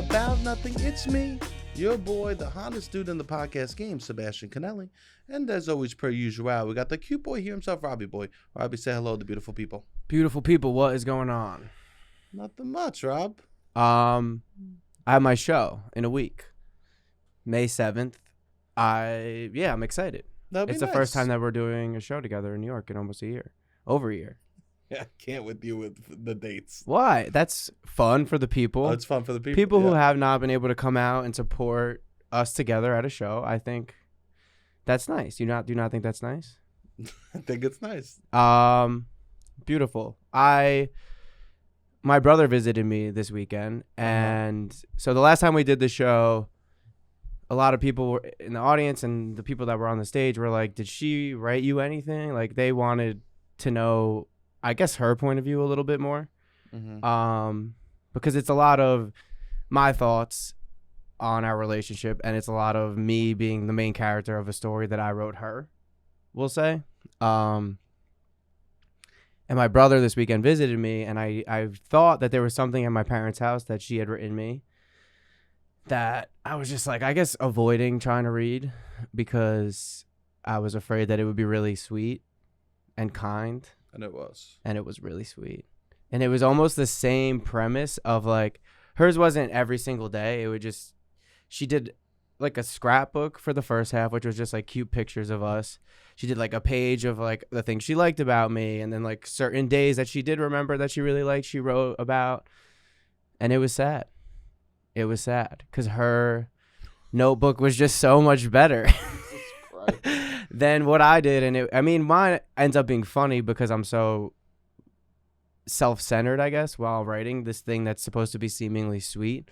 about nothing. It's me, your boy, the hottest dude in the podcast game, Sebastian Conelli. And as always, per usual, we got the cute boy here himself, Robbie boy. Robbie, say hello to beautiful people. Beautiful people, what is going on? Nothing much, Rob. I have my show in a week, May 7th. I'm excited. That'd be the nice. first time that we're doing a show together in New York in almost a year. Over a year. Yeah, I can't with you with the dates. Why? That's fun for the people. Oh, it's fun for the people. People who have not been able to come out and support us together at a show. I think that's nice. Do you not think that's nice? I think it's nice. Beautiful. My brother visited me this weekend, and so the last time we did the show, a lot of people were in the audience, and the people that were on the stage were like, "Did she write you anything?" Like they wanted to know, I guess, her point of view a little bit more, because it's a lot of my thoughts on our relationship, and it's a lot of me being the main character of a story that I wrote her, we'll say. And my brother this weekend visited me, and I thought that there was something at my parents' house that she had written me that I was just like, I guess, avoiding trying to read because I was afraid that it would be really sweet and kind. And it was. And it was really sweet. And it was almost the same premise of like, hers wasn't every single day. It would just, she did like a scrapbook for the first half, which was just like cute pictures of us. She did like a page of like the things she liked about me, and then like certain days that she did remember that she really liked, she wrote about. And it was sad. It was sad because her notebook was just so much better than what I did. And mine ends up being funny because I'm so self-centered, I guess, while writing this thing that's supposed to be seemingly sweet.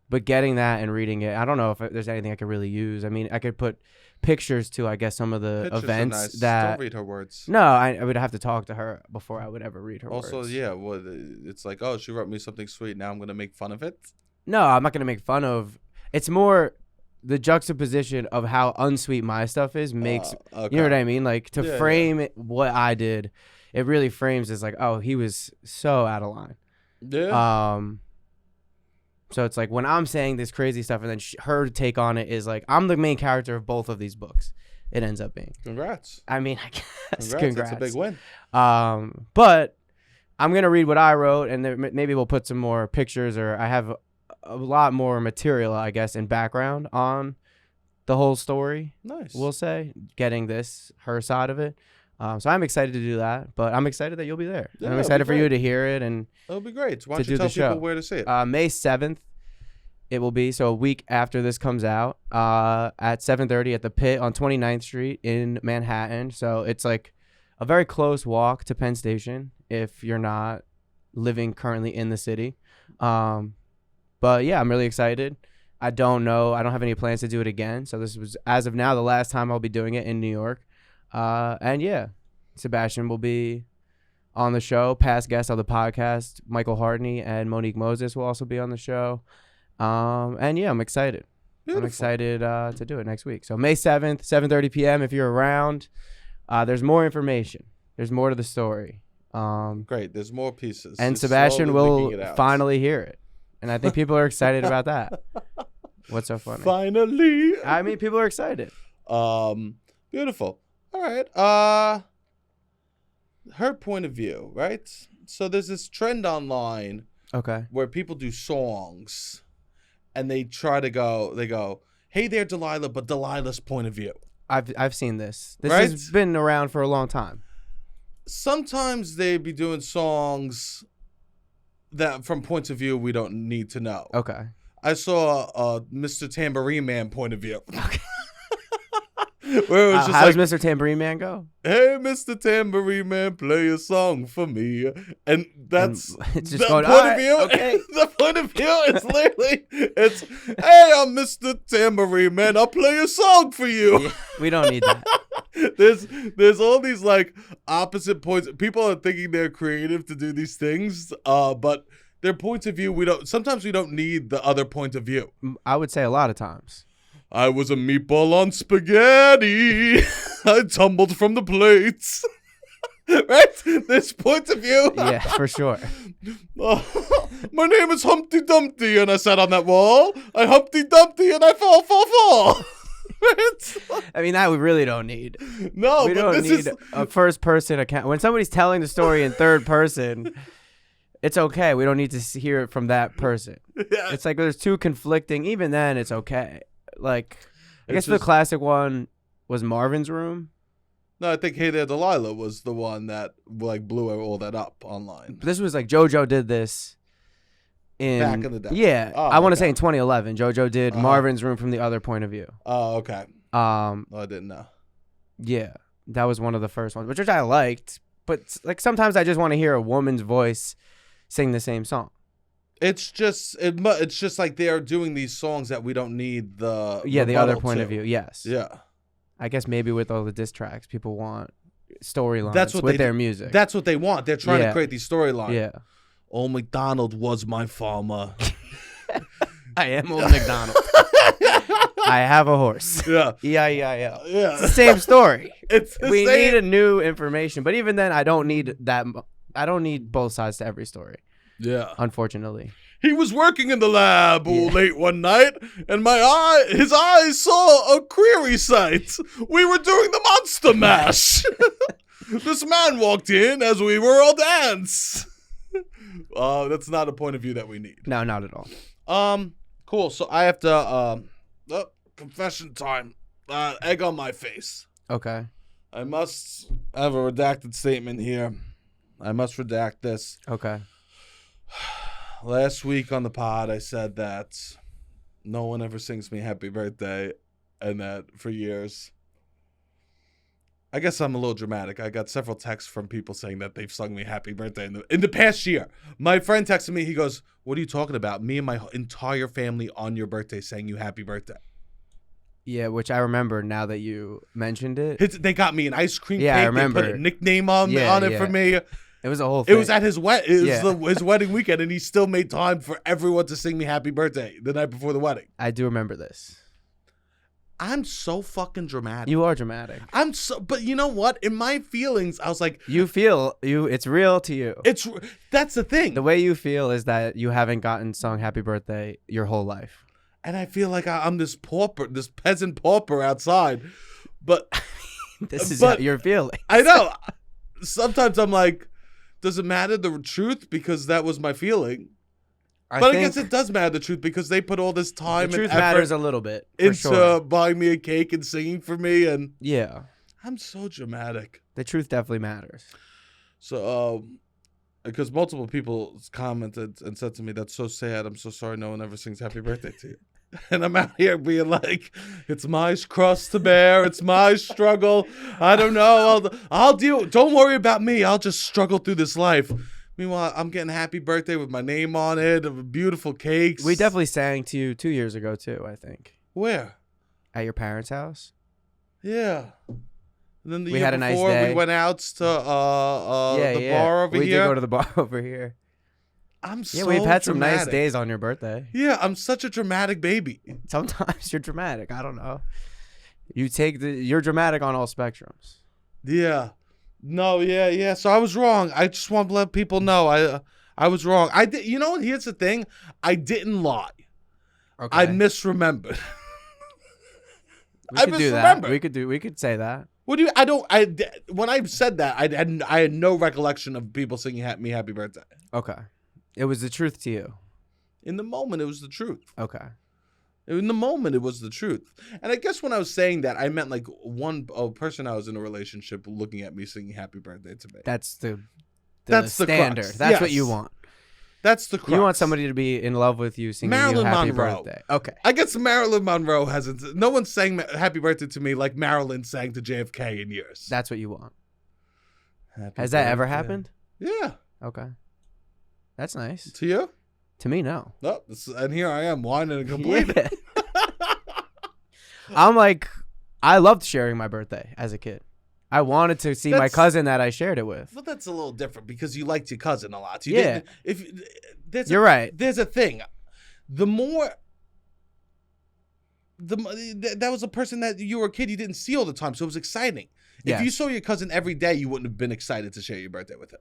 But getting that and reading it, I don't know if there's anything I could really use. I mean, I could put pictures to, I guess, some of the Pictures events are nice. that. Don't read her words. No, I would have to talk to her before I would ever read her words. Also, yeah, well, it's like, oh, she wrote me something sweet. Now I'm going to make fun of it. No, I'm not going to make fun of. It's more the juxtaposition of how unsweet my stuff is makes, okay. You know what I mean? Like to Yeah, frame it, what I did, it really frames as like, oh, he was so out of line. Yeah. So it's like when I'm saying this crazy stuff and then her take on it is like, I'm the main character of both of these books. It ends up being. Congrats. I mean, I guess. Congrats. That's a big win. But I'm going to read what I wrote, and then maybe we'll put some more pictures, or I have a lot more material, I guess, in background on the whole story. Nice. We'll say, getting her side of it. So I'm excited to do that, but I'm excited that you'll be there. Yeah, and I'm excited for you to hear it and it'll be great. Why to don't you do tell the show. people where to see it? May 7th, it will be, so a week after this comes out, at 7:30 at the Pit on 29th Street in Manhattan. So it's like a very close walk to Penn Station if you're not living currently in the city. But yeah, I'm really excited. I don't have any plans to do it again. So this was, as of now, the last time I'll be doing it in New York. And yeah, Sebastian will be on the show. Past guests on the podcast, Michael Hardney and Monique Moses will also be on the show. And yeah, I'm excited. Beautiful. I'm excited to do it next week. So May 7th, 7:30 p.m. if you're around. There's more information. There's more to the story. Great. There's more pieces. And Just Sebastian slowly will leaking it out. finally hear it. And I think people are excited about that. What's so funny? Finally. I mean, people are excited. Beautiful. All right. Her point of view, right? So there's this trend online Okay. where people do songs and they go, hey there, Delilah, but Delilah's point of view. I've seen this. This Right? has been around for a long time. Sometimes they be doing songs that from points of view we don't need to know. Okay. I saw a Mr. Tambourine Man point of view. Okay. Where it was just how like, does Mr. Tambourine Man go? hey, Mr. Tambourine Man, play a song for me. And that's It's just the going, point all of right, view. okay. The point of view is literally, it's, hey, I'm Mr. Tambourine Man, I'll play a song for you. Yeah, we don't need that. There's all these like opposite points. People are thinking they're creative to do these things, but their points of view, sometimes we don't need the other point of view. I would say a lot of times. I was a meatball on spaghetti. I tumbled from the plates. Right? There's points of view. Yeah, for sure. My name is Humpty Dumpty, and I sat on that wall. I Humpty Dumpty, and I fall. I mean, that we really don't need. No, We but don't this need is a first person account. When somebody's telling the story in third person, it's okay. We don't need to hear it from that person. yeah. It's like there's two conflicting. Even then, it's okay. Like, I guess It's the just- classic one was Marvin's Room. No, I think Hey There Delilah was the one that like blew all that up online. But this was like JoJo did this in Back in the day. Yeah, Oh, I want to okay. say in 2011, JoJo did Uh-huh. Marvin's Room from the other point of view. Oh, okay. Oh, I didn't know. yeah, that was one of the first ones, which I liked. But like sometimes I just want to hear a woman's voice sing the same song. It's just like they're doing these songs that we don't need the The other rebuttal point to. of view. Yes. Yeah. I guess maybe with all the diss tracks, people want storylines That's what with they their do. music. That's what they want. They're trying Yeah. to create these storylines. Yeah. Old MacDonald was my farmer. I am old McDonald. I have a horse. Yeah. E-I-E-I-O. Yeah. It's the same story. It's the We same. need a new information, but even then, I don't need that. I don't need both sides to every story. Yeah. Unfortunately. He was working in the lab Yeah. late one night, and his eyes saw a query sight. We were doing the monster mash. This man walked in as we were all dance. That's not a point of view that we need. No, not at all. Cool. So I have to confession time. Egg on my face. Okay. I must have a redacted statement here. I must redact this. Okay. Last week on the pod, I said that no one ever sings me happy birthday, and that for years. I guess I'm a little dramatic. I got several texts from people saying that they've sung me happy birthday in the past year. My friend texted me. He goes, "What are you talking about? Me and my entire family on your birthday sang you happy birthday." Yeah, which I remember now that you mentioned it. They got me an ice cream Yeah, I cake. remember. They put a nickname on Yeah, it yeah. for me. It was a whole It thing. was at his Yeah. his wedding weekend, and he still made time for everyone to sing me happy birthday the night before the wedding. I do remember this. I'm so fucking dramatic. You are dramatic. But you know what? In my feelings, I was like, You feel it's real to you. that's the thing. The way you feel is that you haven't gotten sung happy birthday your whole life. And I feel like I'm this pauper, this peasant pauper outside. But This is But- how you're feeling. I know. Sometimes I'm like, does it matter the truth? Because that was my feeling. But I guess it does matter the truth because they put all this the time truth and effort matters a little bit. For into sure. buying me a cake and singing for me. And Yeah. I'm so dramatic. The truth definitely matters. So, because multiple people commented and said to me, "That's so sad. I'm so sorry no one ever sings happy birthday to you." And I'm out here being like, "It's my cross to bear. It's my struggle. I don't know. I'll deal. Don't worry about me. I'll just struggle through this life." Meanwhile, I'm getting happy birthday with my name on it, of beautiful cakes. We definitely sang to you 2 years ago too, I think. Where? At your parents' house. Yeah. And then the We year had a nice before, day. we went out to the bar over we here. did go to the bar over here. I'm Yeah, so we've had some nice dramatic. days on your birthday. Yeah, I'm such a dramatic baby. Sometimes you're dramatic. I don't know. You're dramatic on all spectrums. Yeah. No, yeah. So I was wrong. I just want to let people know I was wrong. I did. You know what? Here's the thing. I didn't lie. Okay. I misremembered. we I could do that. misremembered. We could say that. What do you? When I said that, I had no recollection of people singing me happy birthday. Okay. It was the truth to you. In the moment, it was the truth. Okay. In the moment, it was the truth. And I guess when I was saying that, I meant like a person I was in a relationship looking at me singing happy birthday to me. That's the That's the standard. crux. That's what Yes. you want. That's the crux. You want somebody to be in love with you singing Marilyn you happy Monroe. birthday. Okay. I guess Marilyn Monroe hasn't. No one sang happy birthday to me like Marilyn sang to JFK in years. That's what you want. Happy Has that ever birthday. happened? Yeah. Okay. That's nice. To you? To me, no. No. And here I am whining and complaining. Yeah. I'm like, I loved sharing my birthday as a kid. I wanted to see my That's- cousin that I shared it with. But that's a little different because you liked your cousin a lot. You Yeah. didn't, You're right. There's a thing. The more that was a person that you were a kid, you didn't see all the time, so it was exciting. Yes. If you saw your cousin every day, you wouldn't have been excited to share your birthday with him.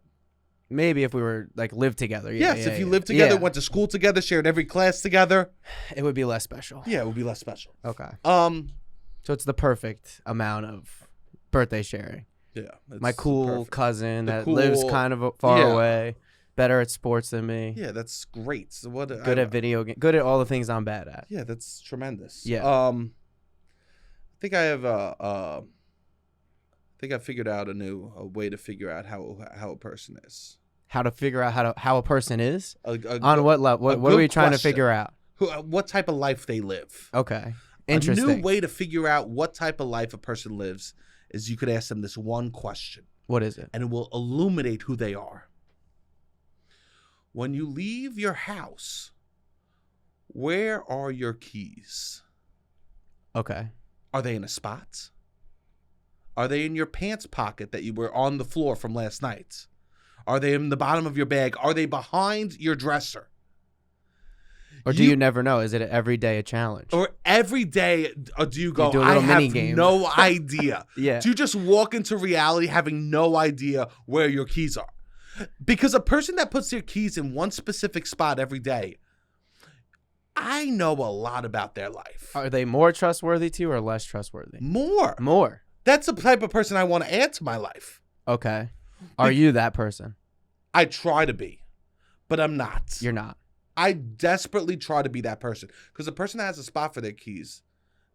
Maybe if we were like lived together. Yes, if you lived together, went to school together, shared every class together, it would be less special. Yeah, it would be less special. Okay. So it's the perfect amount of birthday sharing. Yeah. My cool cousin that lives kind of far away, better at sports than me. Yeah, that's great. So good at video games, good at all the things I'm bad at. Yeah, that's tremendous. Yeah. I think I have I figured out a way to figure out how a person is. How to figure out how a person is? On what level? What are we trying to figure out? What type of life they live. Okay. Interesting. A new way to figure out what type of life a person lives is you could ask them this one question. What is it? And it will illuminate who they are. When you leave your house, where are your keys? Okay. Are they in a spot? Are they in your pants pocket that you were on the floor from last night? Are they in the bottom of your bag? Are they behind your dresser? Or do you never know? Is it every day a challenge? Or every day do you go, do a little I mini have game. no idea. Yeah. Do you just walk into reality having no idea where your keys are? Because a person that puts their keys in one specific spot every day, I know a lot about their life. Are they more trustworthy to you or less trustworthy? More. That's the type of person I want to add to my life. Okay. Are you that person? I try to be, but I'm not. You're not. I desperately try to be that person. Because a person that has a spot for their keys,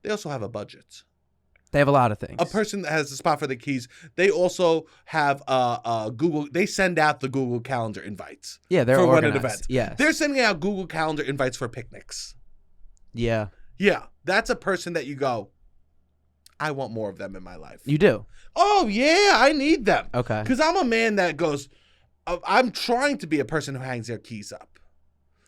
they also have a budget. They have a lot of things. A person that has a spot for their keys, they also have Google. They send out the Google Calendar invites. Yeah, they're for organized. running events. Yes. They're sending out Google Calendar invites for picnics. Yeah. Yeah, that's a person that you go, I want more of them in my life. You do? Oh, yeah, I need them. Okay. Because I'm a man that goes, I'm trying to be a person who hangs their keys up.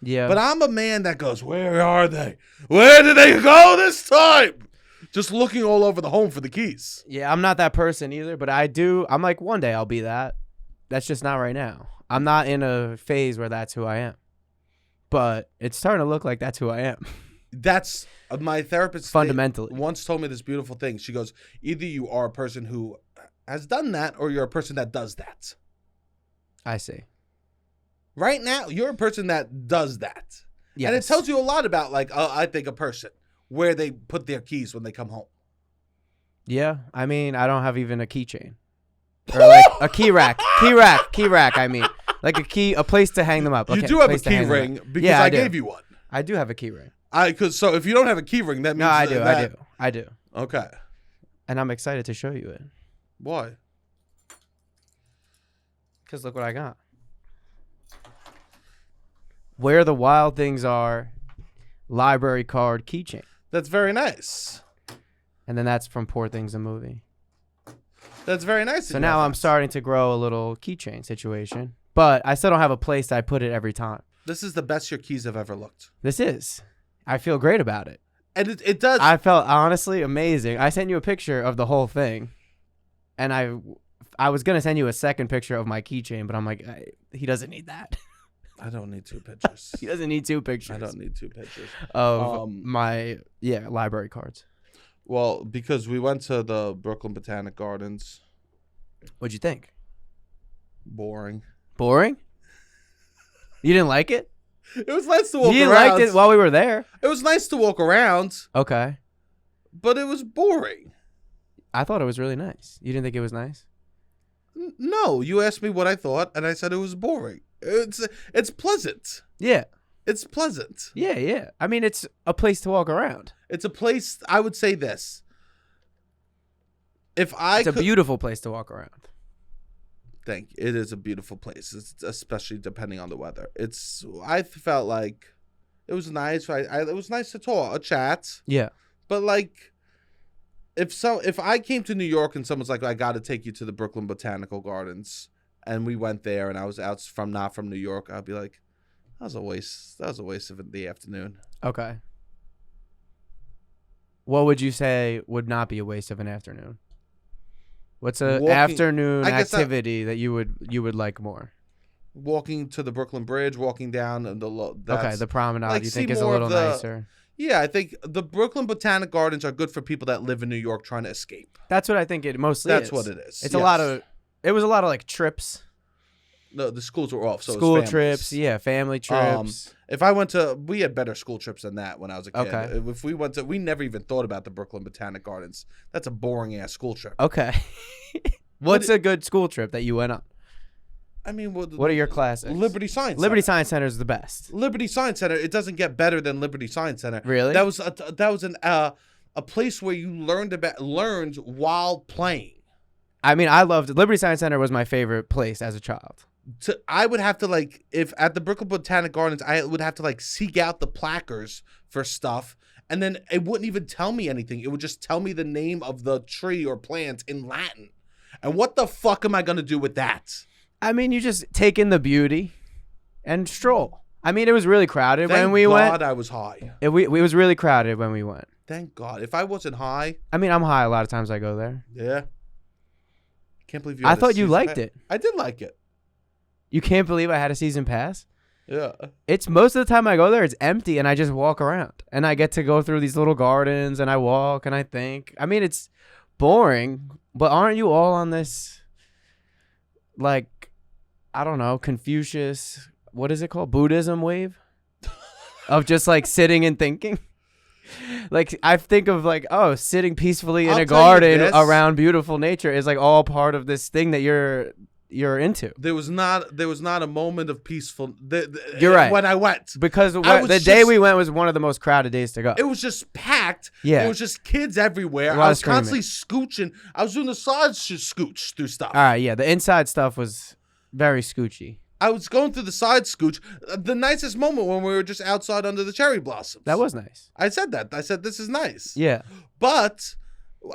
Yeah. But I'm a man that goes, where are they? Where did they go this time? Just looking all over the home for the keys. Yeah, I'm not that person either, but I'm like, one day I'll be that. That's just not right now. I'm not in a phase where that's who I am. But it's starting to look like that's who I am. That's my therapist fundamentally once told me this beautiful thing. She goes, either you are a person who has done that or you're a person that does that. I see. Right now, you're a person that does that. Yes. And it tells you a lot about, like, I think a person, where they put their keys when they come home. Yeah. I mean, I don't have even a keychain. Or like a key rack. Key rack, I mean. Like a place to hang them up. You do have a key ring because I gave you one. I do have a key ring. So if you don't have a key ring, that means No, I do. Okay. And I'm excited to show you it. Why? Because look what I got. Where the Wild Things Are library card keychain. That's very nice. And then that's from Poor Things, a movie. That's very nice. So now I'm starting to grow a little keychain situation. But I still don't have a place that I put it every time. This is the best your keys have ever looked. This is. I feel great about it. And it does. I felt honestly amazing. I sent you a picture of the whole thing. And I was going to send you a second picture of my keychain, but I'm like, he doesn't need that. I don't need two pictures. He doesn't need two pictures. I don't need two pictures. Of my library cards. Well, because we went to the Brooklyn Botanic Gardens. What'd you think? Boring. Boring? You didn't like it? It was nice to walk around. You liked it while we were there? It was nice to walk around. Okay. But it was boring. I thought it was really nice. You didn't think it was nice? No, you asked me what I thought, and I said it was boring. It's pleasant. Yeah. It's pleasant. Yeah. I mean, it's a place to walk around. It's a place, I would say this. It's a beautiful place to walk around. It is a beautiful place, especially depending on the weather. I felt like it was nice. It was nice to talk, a chat. Yeah. But like, if I came to New York and someone's like, I got to take you to the Brooklyn Botanical Gardens, and we went there, and I was not from New York, I'd be like, that was a waste. That was a waste of the afternoon. Okay. What would you say would not be a waste of an afternoon? What's an afternoon activity that you would like more? Walking to the Brooklyn Bridge, walking down the the promenade. You think is a little nicer? Yeah, I think the Brooklyn Botanic Gardens are good for people that live in New York trying to escape. That's what I think it mostly is. That's what it is. It's yes. It was a lot of like trips. No, the schools were off, so School it was families. trips, yeah, family trips. If I went to, we had better school trips than that when I was a kid. Okay. If we went to, we never even thought about the Brooklyn Botanic Gardens. That's a boring ass school trip. Okay. What's a good school trip that you went on? I mean, what are your classics? Liberty Science Liberty Center. Science Center is the best. Liberty Science Center. It doesn't get better than Liberty Science Center. Really? That was a place where you learned while playing. I mean, I loved Liberty Science Center was my favorite place as a child. I would have to like, if at the Brooklyn Botanic Gardens, I would have to like seek out the placards for stuff, and then it wouldn't even tell me anything. It would just tell me the name of the tree or plant in Latin. And what the fuck am I gonna do with that? I mean, you just take in the beauty and stroll. I mean, it was really crowded when we Thank went. God I was high. It was really crowded when we went. Thank God. If I wasn't high, I mean, I'm high a lot of times I go there. yeah. Can't believe you. I thought you liked it. I did like it. You can't believe I had a season pass? Yeah. It's most of the time I go there, it's empty and I just walk around. And I get to go through these little gardens and I walk and I think. I mean, it's boring, but aren't you all on this, like, I don't know, Confucius, what is it called? Buddhism wave? Of just like sitting and thinking? Like, I think of like, oh, sitting peacefully in a garden around beautiful nature is like all part of this thing that you're into. There was not a moment of peaceful. You're right. When I went, because the day we went was one of the most crowded days to go. It was just packed. Yeah. It was just kids everywhere. I was constantly scooching. I was doing the side scooch through stuff. All right, yeah. The inside stuff was very scoochy. I was going through the side scooch. The nicest moment when we were just outside under the cherry blossoms. That was nice. I said that. I said, this is nice. Yeah. But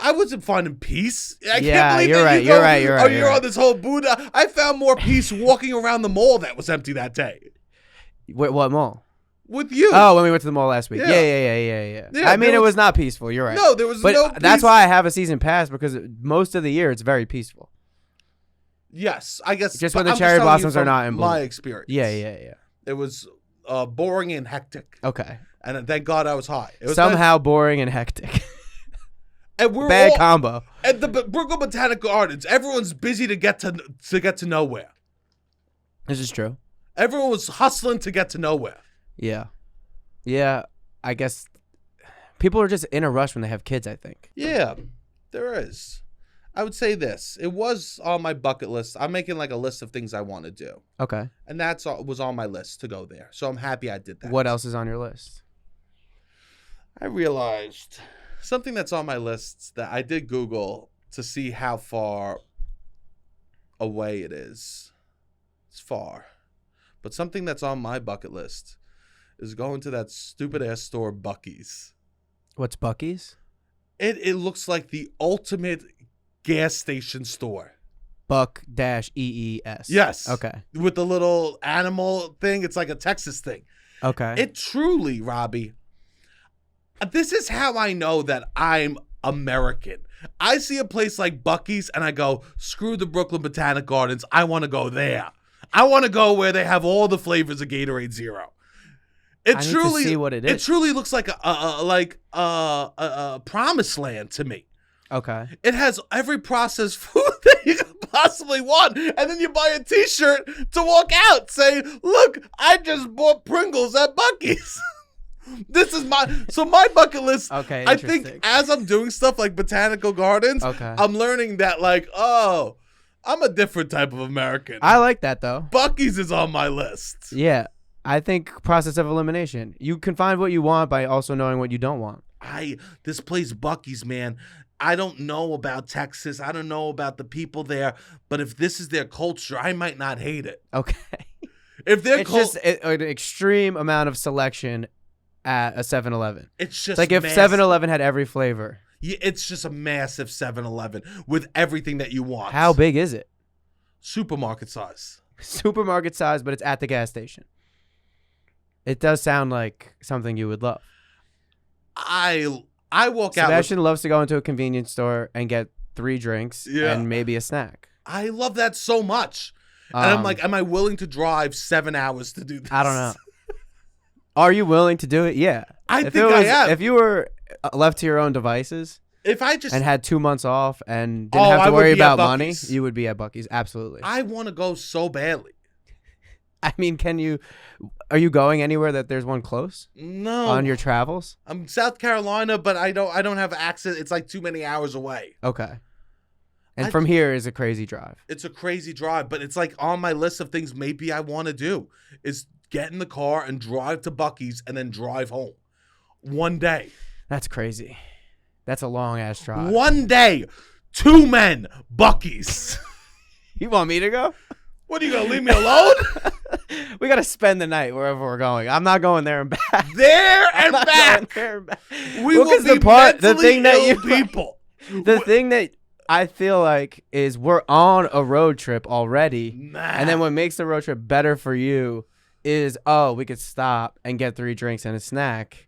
I wasn't finding peace. I Yeah, can't believe you're that right, you go, you're right, you're right, you're you're on right. this whole Buddha. I found more peace walking around the mall that was empty that day. Wait, what mall? With you. Oh, when we went to the mall last week. Yeah. Yeah. Yeah, I mean, there it was- was not peaceful. You're right. No, there was but no peace. that's why I have a season pass, because most of the year it's very peaceful. Yes, I guess. Just but when the I'm cherry telling you blossoms are from not in bloom. my experience. Yeah. It was boring and hectic. Okay. And thank God I was high. It was Somehow boring and hectic. and we're Bad all, combo. At the Brooklyn Botanic Gardens, everyone's busy to get to nowhere. This is true. Everyone was hustling to get to nowhere. Yeah. I guess people are just in a rush when they have kids, I think. Yeah, there is. I would say this. It was on my bucket list. I'm making like a list of things I want to do. Okay. And was on my list to go there. So I'm happy I did that. What else is on your list? I realized something that's on my list that I did Google to see how far away it is. It's far. But something that's on my bucket list is going to that stupid ass store, Buc-ees. What's Buc-ees? It looks like the ultimate gas station store. Buc-ees. Yes. Okay. With the little animal thing. It's like a Texas thing. Okay. It truly, Robbie, this is how I know that I'm American. I see a place like Buc-ees and I go, screw the Brooklyn Botanic Gardens. I want to go there. I want to go where they have all the flavors of Gatorade Zero. I need to see what it is. It truly looks like a promised land to me. Okay. It has every processed food that you could possibly want. And then you buy a t-shirt to walk out saying, look, I just bought Pringles at Buc-ees. This is my bucket list. Okay, I think as I'm doing stuff like botanical gardens, Okay. I'm learning that like, oh, I'm a different type of American. I like that though. Buc-ees is on my list. Yeah. I think process of elimination. You can find what you want by also knowing what you don't want. This place Buc-ees, man. I don't know about Texas. I don't know about the people there. But if this is their culture, I might not hate it. Okay. If they're It's just an extreme amount of selection at a 7-Eleven. it's just Like if massive. 7-Eleven had every flavor. Yeah, it's just a massive 7-Eleven with everything that you want. How big is it? Supermarket size. Supermarket size, but it's at the gas station. It does sound like something you would love. I walk out. Sebastian loves to go into a convenience store and get 3 drinks and maybe a snack. I love that so much. And I'm like, am I willing to drive 7 hours to do this? I don't know. Are you willing to do it? Yeah. I think I am. If you were left to your own devices If I just and had 2 months off and didn't have to worry about money, you would be at Buc-ee's. Absolutely. I want to go so badly. I mean, are you going anywhere that there's one close? No. On your travels? I'm South Carolina, but I don't have access. It's like too many hours away. Okay. And from here is a crazy drive. It's a crazy drive, but it's like on my list of things maybe I want to do is get in the car and drive to Buc-ee's and then drive home. One day. That's crazy. That's a long ass drive. One day. 2 men. Buc-ee's. You want me to go? What, are you going to leave me alone? We got to spend the night wherever we're going. I'm not going there and back. There and back. We will be mentally ill people. The thing that I feel like is we're on a road trip already. And then what makes the road trip better for you is, we could stop and get 3 drinks and a snack.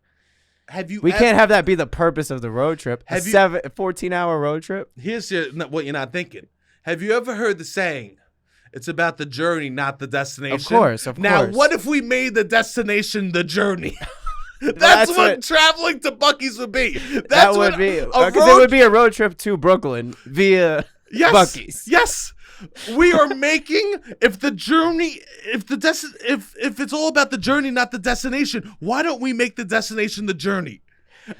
We can't have that be the purpose of the road trip. A 14-hour road trip? Here's what you're not thinking. Have you ever heard the saying, it's about the journey, not the destination? Of course. Now, what if we made the destination the journey? That's what traveling to Buc-ee's would be. That would be. Because it would be a road trip to Brooklyn via Buc-ee's. Yes. We are making, if it's all about the journey, not the destination, why don't we make the destination the journey?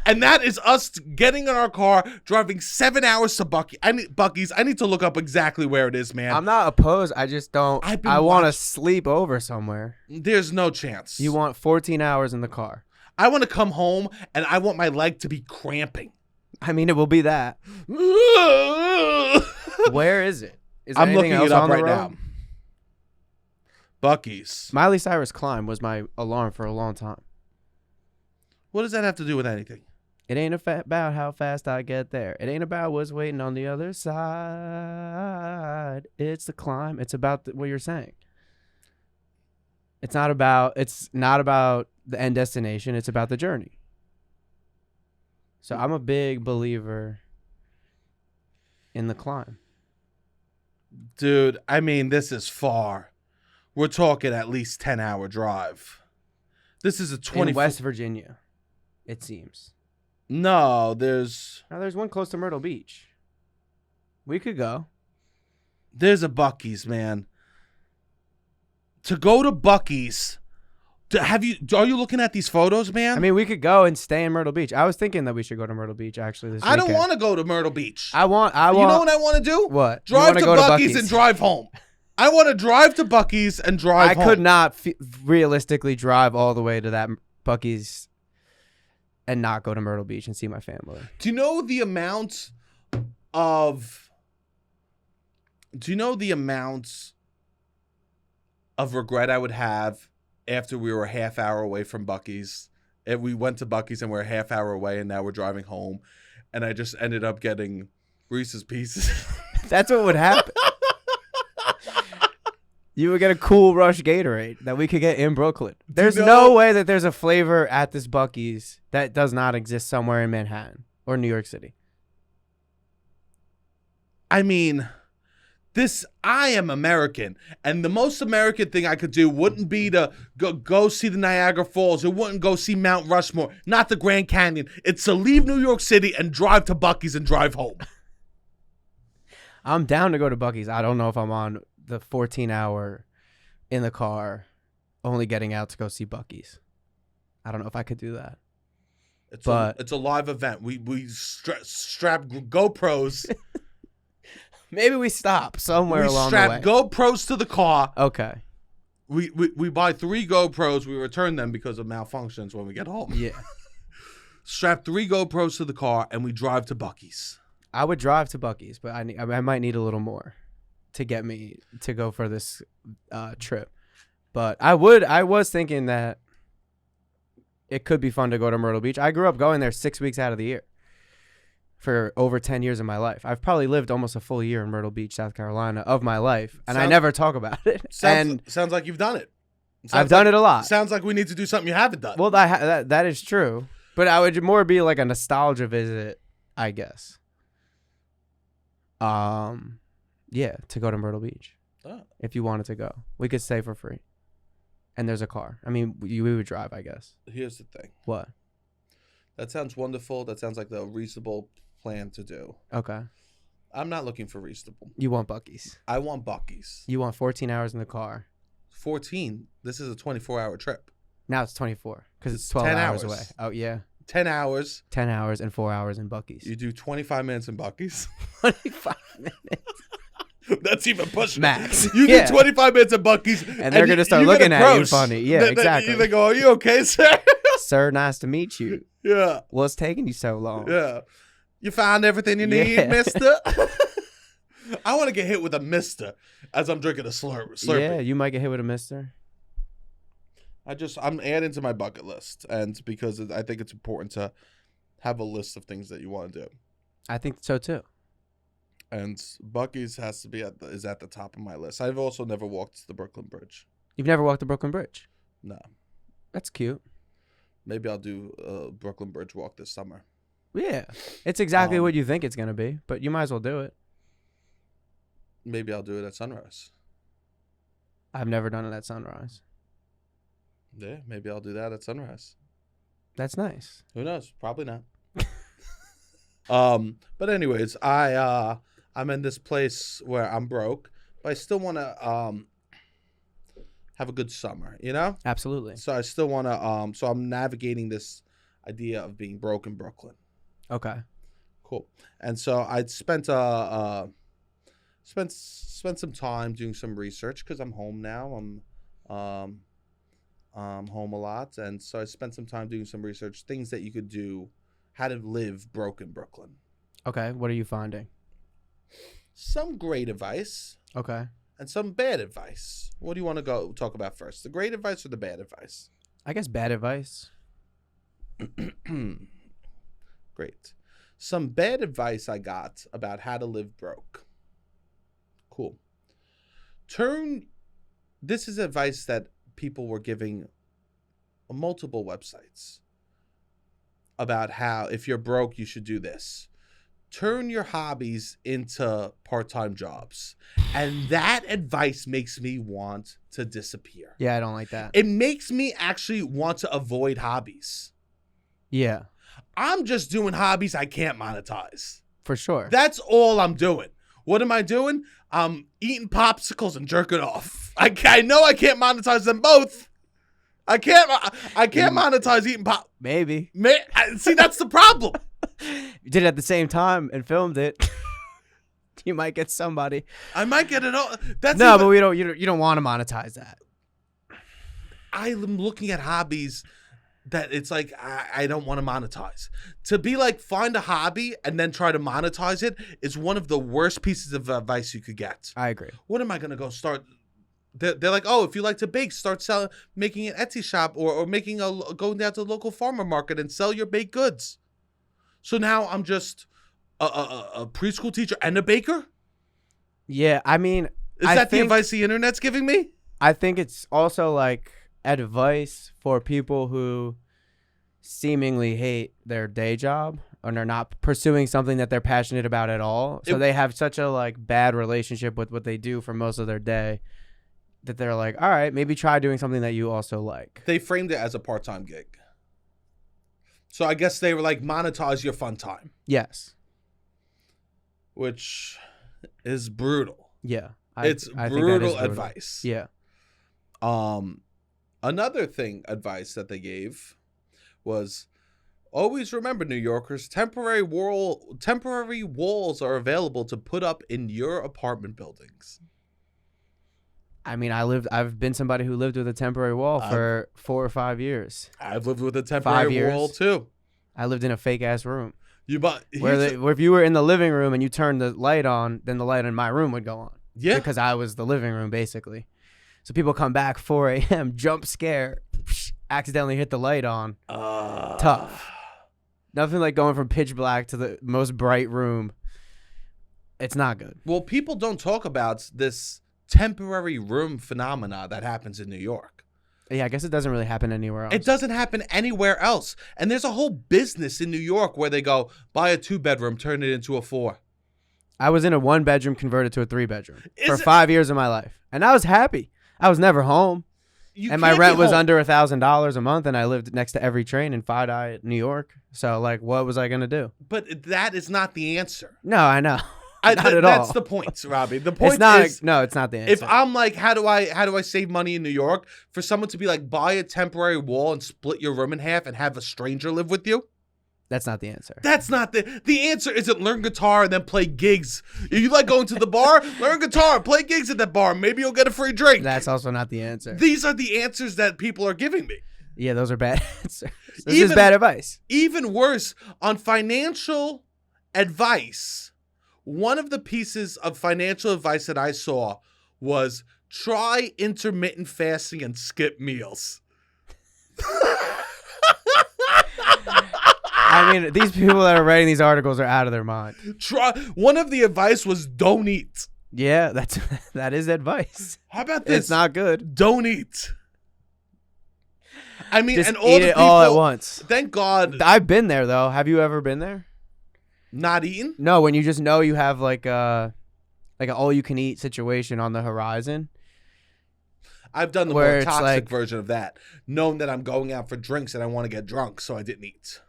And that is us getting in our car, driving 7 hours to Buc-ee's. I need to look up exactly where it is, man. I'm not opposed. I just don't. I want to sleep over somewhere. There's no chance. You want 14 hours in the car. I want to come home, and I want my leg to be cramping. I mean, it will be that. Where is it? Is there I'm looking else it up on the right road? now. Buc-ee's. Miley Cyrus Climb was my alarm for a long time. What does that have to do with anything? It ain't about how fast I get there. It ain't about what's waiting on the other side. It's the climb. It's about what you're saying. It's not about the end destination. It's about the journey. So I'm a big believer in the climb. Dude, I mean, this is far. We're talking at least 10-hour drive. This is a 20 in West Virginia, it seems. No, there's one close to Myrtle Beach. We could go. There's a Buc-ee's, man. To go to Buc-ee's, are you looking at these photos, man? I mean, we could go and stay in Myrtle Beach. I was thinking that we should go to Myrtle Beach actually this weekend. I don't want to go to Myrtle Beach. I want. You know what I want to do? What? Drive to Buc-ee's and drive home. I want to drive to Buc-ee's and drive home. I could not realistically drive all the way to that Buc-ee's and not go to Myrtle Beach and see my family. Do you know the amount of regret I would have after we were a half hour away from Buc-ee's? If we went to Buc-ee's and we're a half hour away and now we're driving home and I just ended up getting Reese's Pieces. That's what would happen. You would get a Cool Rush Gatorade that we could get in Brooklyn. There's no way that there's a flavor at this Buc-ee's that does not exist somewhere in Manhattan or New York City. I mean, I am American, and the most American thing I could do wouldn't be to go see the Niagara Falls. It wouldn't go see Mount Rushmore, not the Grand Canyon. It's to leave New York City and drive to Buc-ee's and drive home. I'm down to go to Buc-ee's. I don't know if I'm on the 14-hour in the car, only getting out to go see Buc-ee's. I don't know if I could do that. It's a live event. We strap GoPros. Maybe we stop somewhere along the way. We strap GoPros to the car. Okay. We buy 3 GoPros. We return them because of malfunctions when we get home. Yeah. Strap 3 GoPros to the car and we drive to Buc-ee's. I would drive to Buc-ee's, but I might need a little more to get me to go for this trip. But I was thinking that it could be fun to go to Myrtle Beach. I grew up going there 6 weeks out of the year for over 10 years of my life. I've probably lived almost a full year in Myrtle Beach, South Carolina of my life, and I never talk about it. Sounds like you've done it. I've done it a lot. Sounds like we need to do something you haven't done. Well, that is true, but I would more be like a nostalgia visit, I guess. Yeah, to go to Myrtle Beach. Oh. If you wanted to go, we could stay for free. And there's a car. I mean, we would drive, I guess. Here's the thing. What? That sounds wonderful. That sounds like the reasonable plan to do. Okay. I'm not looking for reasonable. You want buc-ees. I want buc-ees. You want 14 hours in the car. 14. This is a 24-hour trip. Now it's 24 because it's It's 12 10 hours hours. away. Oh, yeah. 10 hours. 10 hours and 4 hours in buc-ees. You do 25 minutes in buc-ees. 25 minutes. That's even pushing Max. it. You Yeah. do 25 minutes in buc-ees. And they're going to start looking at you funny. Yeah, exactly. They go, are you okay, sir? Sir, nice to meet you. Yeah. What's taking you so long? Yeah. You found everything you need, Yeah. mister? I want to get hit with a mister as I'm drinking a Slurpee. Yeah, you might get hit with a mister. I'm adding to my bucket list, and because I think it's important to have a list of things that you want to do. I think so too. And buc-ees has to be is at the top of my list. I've also never walked the Brooklyn Bridge. You've never walked the Brooklyn Bridge? No. That's cute. Maybe I'll do a Brooklyn Bridge walk this summer. Yeah. It's exactly what you think it's going to be, but you might as well do it. Maybe I'll do it at sunrise. I've never done it at sunrise. Yeah, maybe I'll do that at sunrise. That's nice. Who knows? Probably not. But anyways, I'm in this place where I'm broke, but I still want to have a good summer, you know? Absolutely. So I still want to so I'm navigating this idea of being broke in Brooklyn. Okay. Cool. And so I'd spent some time doing some research because I'm home now. I'm home a lot, and so I spent some time doing some research, things that you could do, how to live broke in Brooklyn. Okay. What are you finding? Some great advice Okay. and some bad advice. What do you want to go talk about first? The great advice or the bad advice? I guess bad advice. Great. Some bad advice I got about how to live broke. Cool. This is advice that people were giving on multiple websites about how if you're broke, you should do this. Turn your hobbies into part-time jobs. And that advice makes me want to disappear. Yeah, I don't like that. It makes me actually want to avoid hobbies. Yeah, I'm just doing hobbies I can't monetize. for sure. That's all I'm doing. What am I doing? I'm eating popsicles and jerking off. I know I can't monetize them both. I can't monetize eating pop. Maybe. See, that's the problem. You did it at the same time and filmed it. You might get somebody. I might get it all. That's No, even, but you don't want to monetize that. I'm looking at hobbies that it's like I don't want to monetize. To be like find a hobby and then try to monetize it is one of the worst pieces of advice you could get. I agree. What am I gonna go start? They're like, oh, if you like to bake, start making an Etsy shop or going down to the local farmer market and sell your baked goods. So now I'm just a preschool teacher and a baker. Yeah, I mean, Is that the advice the internet's giving me? I think it's also like advice for people who seemingly hate their day job and are not pursuing something that they're passionate about at all. So they have such a like bad relationship with what they do for most of their day that they're like, all right, maybe try doing something that you also like. They framed it as a part-time gig. So I guess they were like, monetize your fun time. Yes. Which is brutal. Yeah. It's brutal advice. Yeah. Another advice that they gave was always remember, New Yorkers, temporary walls are available to put up in your apartment buildings. I mean, I've been somebody who lived with a temporary wall for 4 or 5 years. I've lived with a temporary wall too. I lived in a fake ass room. Where if you were in the living room and you turned the light on, then the light in my room would go on. Yeah. Because I was the living room basically. So people come back 4 a.m., jump scare, accidentally hit the light on. Tough. Nothing like going from pitch black to the most bright room. It's not good. Well, people don't talk about this temporary room phenomena that happens in New York. Yeah, I guess it doesn't really happen anywhere else. It doesn't happen anywhere else. And there's a whole business in New York where they go, buy a 2-bedroom, turn it into a 4. I was in a 1-bedroom converted to a 3-bedroom for 5 years of my life. And I was happy. I was never home. And my rent was under $1,000 a month, and I lived next to every train in Fide, New York. So, like, what was I gonna do? But that is not the answer. No, I know. Not at all. That's the point, Robbie. The point it's not, is, no, it's not the answer. if I'm like, how do I save money in New York? For someone to be like, buy a temporary wall and split your room in half and have a stranger live with you. That's not the answer. That's not the answer. Isn't learn guitar and then play gigs. If you like going to the bar, learn guitar, play gigs at that bar. Maybe you'll get a free drink. That's also not the answer. These are the answers that people are giving me. Yeah, those are bad answers. This is bad advice. Even worse, on financial advice, one of the pieces of financial advice that I saw was try intermittent fasting and skip meals. I mean, these people that are writing these articles are out of their mind. One of the advice was don't eat. Yeah, that is advice. How about this? It's not good. Don't eat. I mean, just and all eat the it people, all at once. Thank God. I've been there though. Have you ever been there? Not eating? No, when you just know you have like an all-you-can-eat situation on the horizon. I've done the where more it's toxic like, version of that, knowing that I'm going out for drinks and I want to get drunk, so I didn't eat.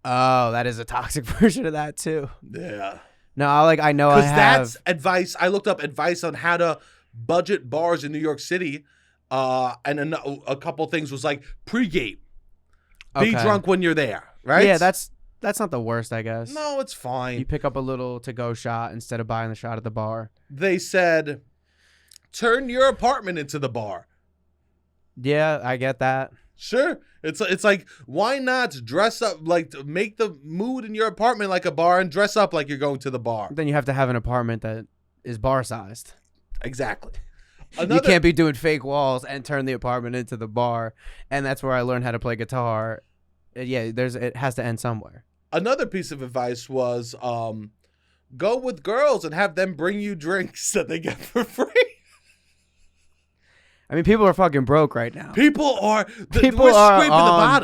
Oh, that is a toxic version of that too. Yeah. No, I know I have. Because that's advice. I looked up advice on how to budget bars in New York City, and a couple things was like pregame. Be drunk when you're there, right? Yeah, that's not the worst, I guess. No, it's fine. You pick up a little to-go shot instead of buying the shot at the bar. They said, turn your apartment into the bar. Yeah, I get that. Sure. It's like, why not dress up, like make the mood in your apartment like a bar and dress up like you're going to the bar. Then you have to have an apartment that is bar-sized. Exactly. You can't be doing fake walls and turn the apartment into the bar. And that's where I learned how to play guitar. Yeah, it has to end somewhere. Another piece of advice was go with girls and have them bring you drinks that they get for free. I mean, people are fucking broke right now. People are scraping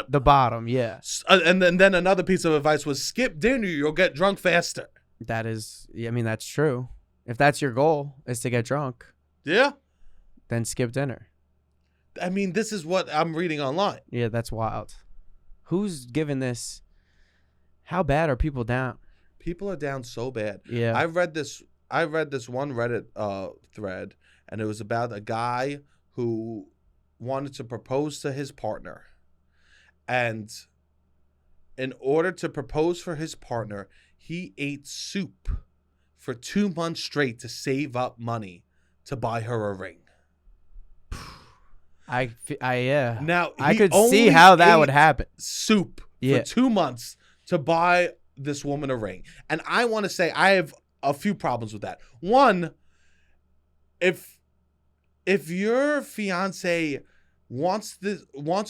the bottom, yeah. And then another piece of advice was skip dinner. You'll get drunk faster. That is, I mean, that's true. If that's your goal, is to get drunk. Yeah. Then skip dinner. I mean, this is what I'm reading online. Yeah, that's wild. Who's given this? How bad are people down? People are down so bad. Yeah. I read this one Reddit thread, and it was about a guy who wanted to propose to his partner. And in order to propose for his partner, he ate soup for 2 months straight to save up money to buy her a ring. Yeah. Now, I could see how that would happen. Soup for 2 months to buy this woman a ring. And I want to say I have a few problems with that. One, if your fiance wants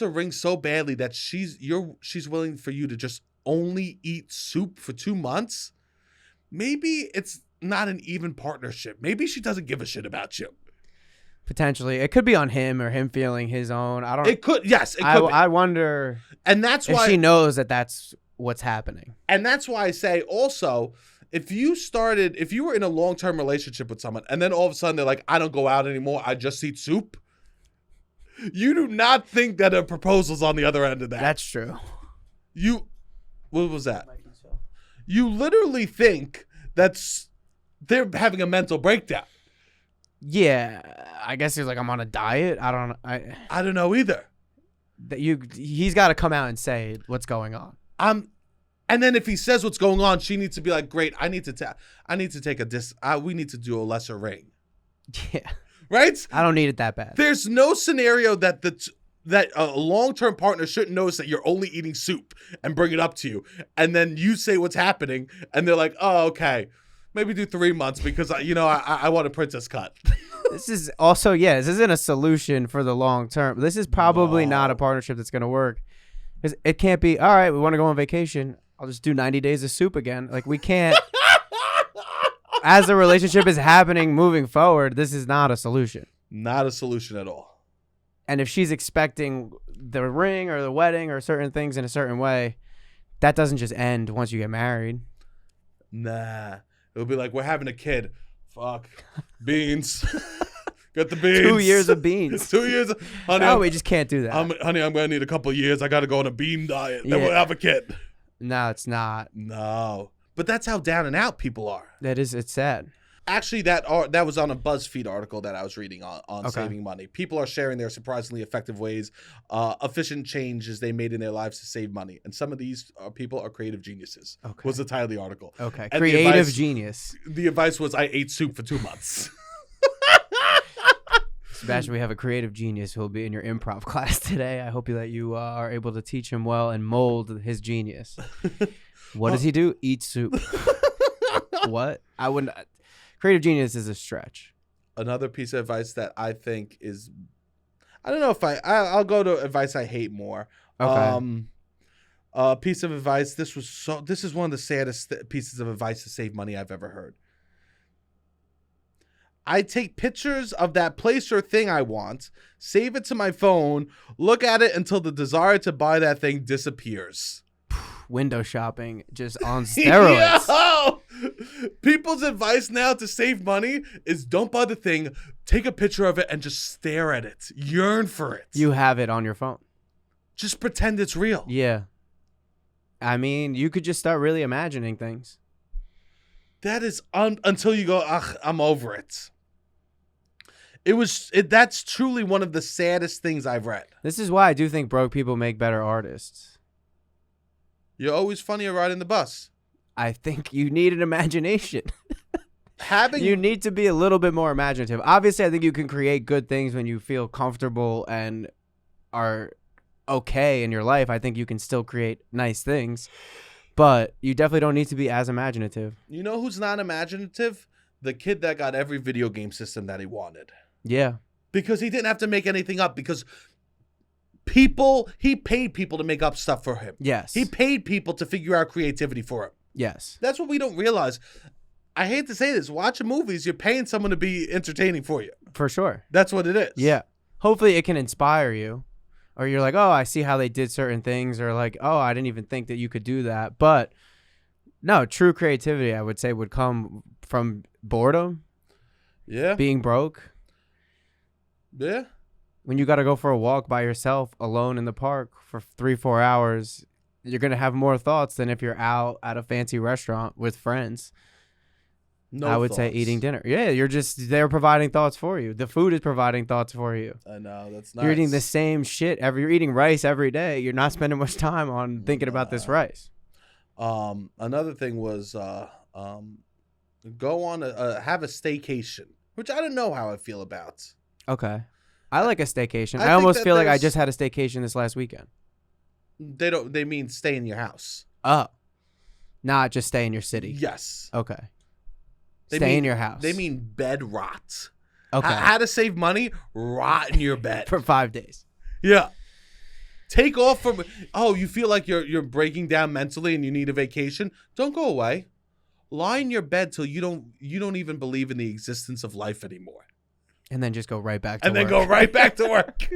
a ring so badly that she's willing for you to just only eat soup for 2 months, maybe it's not an even partnership. Maybe she doesn't give a shit about you. Potentially. It could be on him or him feeling his own. I don't. It could. Yes, it could be. I wonder. And that's why if she knows that that's what's happening. And that's why I say also, if you were in a long-term relationship with someone and then all of a sudden they're like, I don't go out anymore, I just eat soup. You do not think that a proposal's on the other end of that. That's true. What was that? You literally think they're having a mental breakdown. Yeah, I guess he's like, I'm on a diet. I don't know either. He's got to come out and say what's going on. And then if he says what's going on, she needs to be like, great, we need to do a lesser ring. Yeah. Right? I don't need it that bad. There's no scenario that a long-term partner shouldn't notice that you're only eating soup and bring it up to you. And then you say what's happening and they're like, oh, okay. Maybe do 3 months because, I want a princess cut. This is also, this isn't a solution for the long term. This is probably not a partnership that's going to work. Because it can't be, all right, we want to go on vacation. I'll just do 90 days of soup again. Like, we can't. As the relationship is happening moving forward, this is not a solution. Not a solution at all. And if she's expecting the ring or the wedding or certain things in a certain way, that doesn't just end once you get married. Nah. It'll be like, we're having a kid. Fuck. Beans. Get the beans. 2 years of beans. 2 years. Honey, No, we just can't do that. honey, I'm going to need a couple of years. I got to go on a bean diet. Then Yeah. we'll have a kid. No, it's not. No. But that's how down and out people are. It's sad. Actually, that was on a BuzzFeed article that I was reading on Okay. saving money. People are sharing their surprisingly effective ways, efficient changes they made in their lives to save money. And some of these people are creative geniuses, Okay. was the title of the article. Okay. And the Creative advice- genius. The advice was, I ate soup for 2 months. Sebastian, we have a creative genius who will be in your improv class today. I hope that you are able to teach him well and mold his genius. What does he do? Eat soup. What? I wouldn't. Creative genius is a stretch. Another piece of advice that I think is, I don't know if I'll go to advice I hate more. Okay. Piece of advice. This is one of the saddest pieces of advice to save money I've ever heard. I take pictures of that place or thing I want, save it to my phone, look at it until the desire to buy that thing disappears. Window shopping just on steroids. Yo! People's advice now to save money is don't buy the thing, take a picture of it and just stare at it. Yearn for it. You have it on your phone. Just pretend it's real. Yeah. I mean, you could just start really imagining things. That is until you go, ugh, I'm over it. That's truly one of the saddest things I've read. This is why I do think broke people make better artists. You're always funnier riding the bus. I think you need an imagination. Having You need to be a little bit more imaginative. Obviously, I think you can create good things when you feel comfortable and are okay in your life. I think you can still create nice things, but you definitely don't need to be as imaginative. You know who's not imaginative? The kid that got every video game system that he wanted. Yeah. Because he didn't have to make anything up, because he paid people to make up stuff for him. Yes. He paid people to figure out creativity for him. Yes. That's what we don't realize. I hate to say this. Watching movies, you're paying someone to be entertaining for you. For sure. That's what it is. Yeah. Hopefully it can inspire you. Or you're like, oh, I see how they did certain things. Or like, oh, I didn't even think that you could do that. But no, true creativity, I would say, would come from boredom, Yeah. being broke. Yeah. When you got to go for a walk by yourself alone in the park for 3-4 hours, you're going to have more thoughts than if you're out at a fancy restaurant with friends. No I would say thoughts. eating dinner. Yeah, they're providing thoughts for you. The food is providing thoughts for you. I know. That's nice. You're eating the same shit you're eating rice every day. You're not spending much time on thinking about this rice. Another thing was go on have a staycation, which I don't know how I feel about. Okay. I like a staycation. I I think almost that feel like I there's- just had a staycation this last weekend. They mean stay in your house. Oh. Not just stay in your city. Yes. Okay. They Stay mean- in your house. They mean bed rot. okay. How to save money? Rot in your bed. For 5 days. Yeah. Take off from. Oh, you feel like you're breaking down mentally and you need a vacation? Don't go away. Lie in your bed till you don't even believe in the existence of life anymore, And then just go right back to and work. then go right back to work.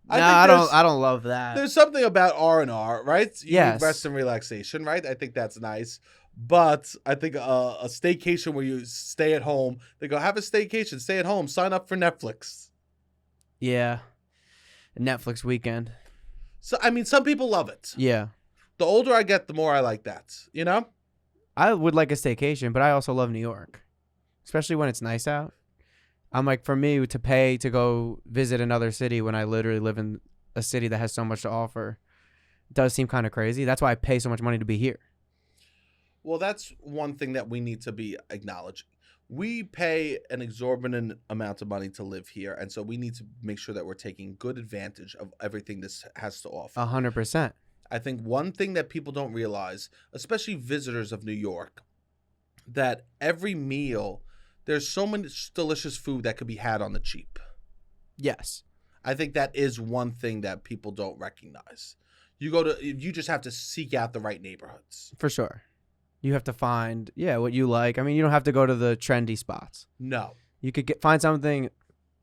I don't love that. There's something about R&R, right? You Yes. need rest and relaxation, right? I think that's nice. But I think a staycation where you stay at home, they go, have a staycation, stay at home, sign up for Netflix. Yeah. Netflix weekend. So, I mean, some people love it. Yeah. The older I get, the more I like that, you know? I would like a staycation, but I also love New York, especially when it's nice out. I'm like, for me to pay to go visit another city when I literally live in a city that has so much to offer does seem kind of crazy. That's why I pay so much money to be here. Well, that's one thing that we need to be acknowledging. We pay an exorbitant amount of money to live here, and so we need to make sure that we're taking good advantage of everything this has to offer. 100%. I think one thing that people don't realize, especially visitors of New York, that every meal, there's so much delicious food that could be had on the cheap. Yes. I think that is one thing that people don't recognize. You just have to seek out the right neighborhoods. For sure. You have to find, what you like. I mean, you don't have to go to the trendy spots. No. You could find something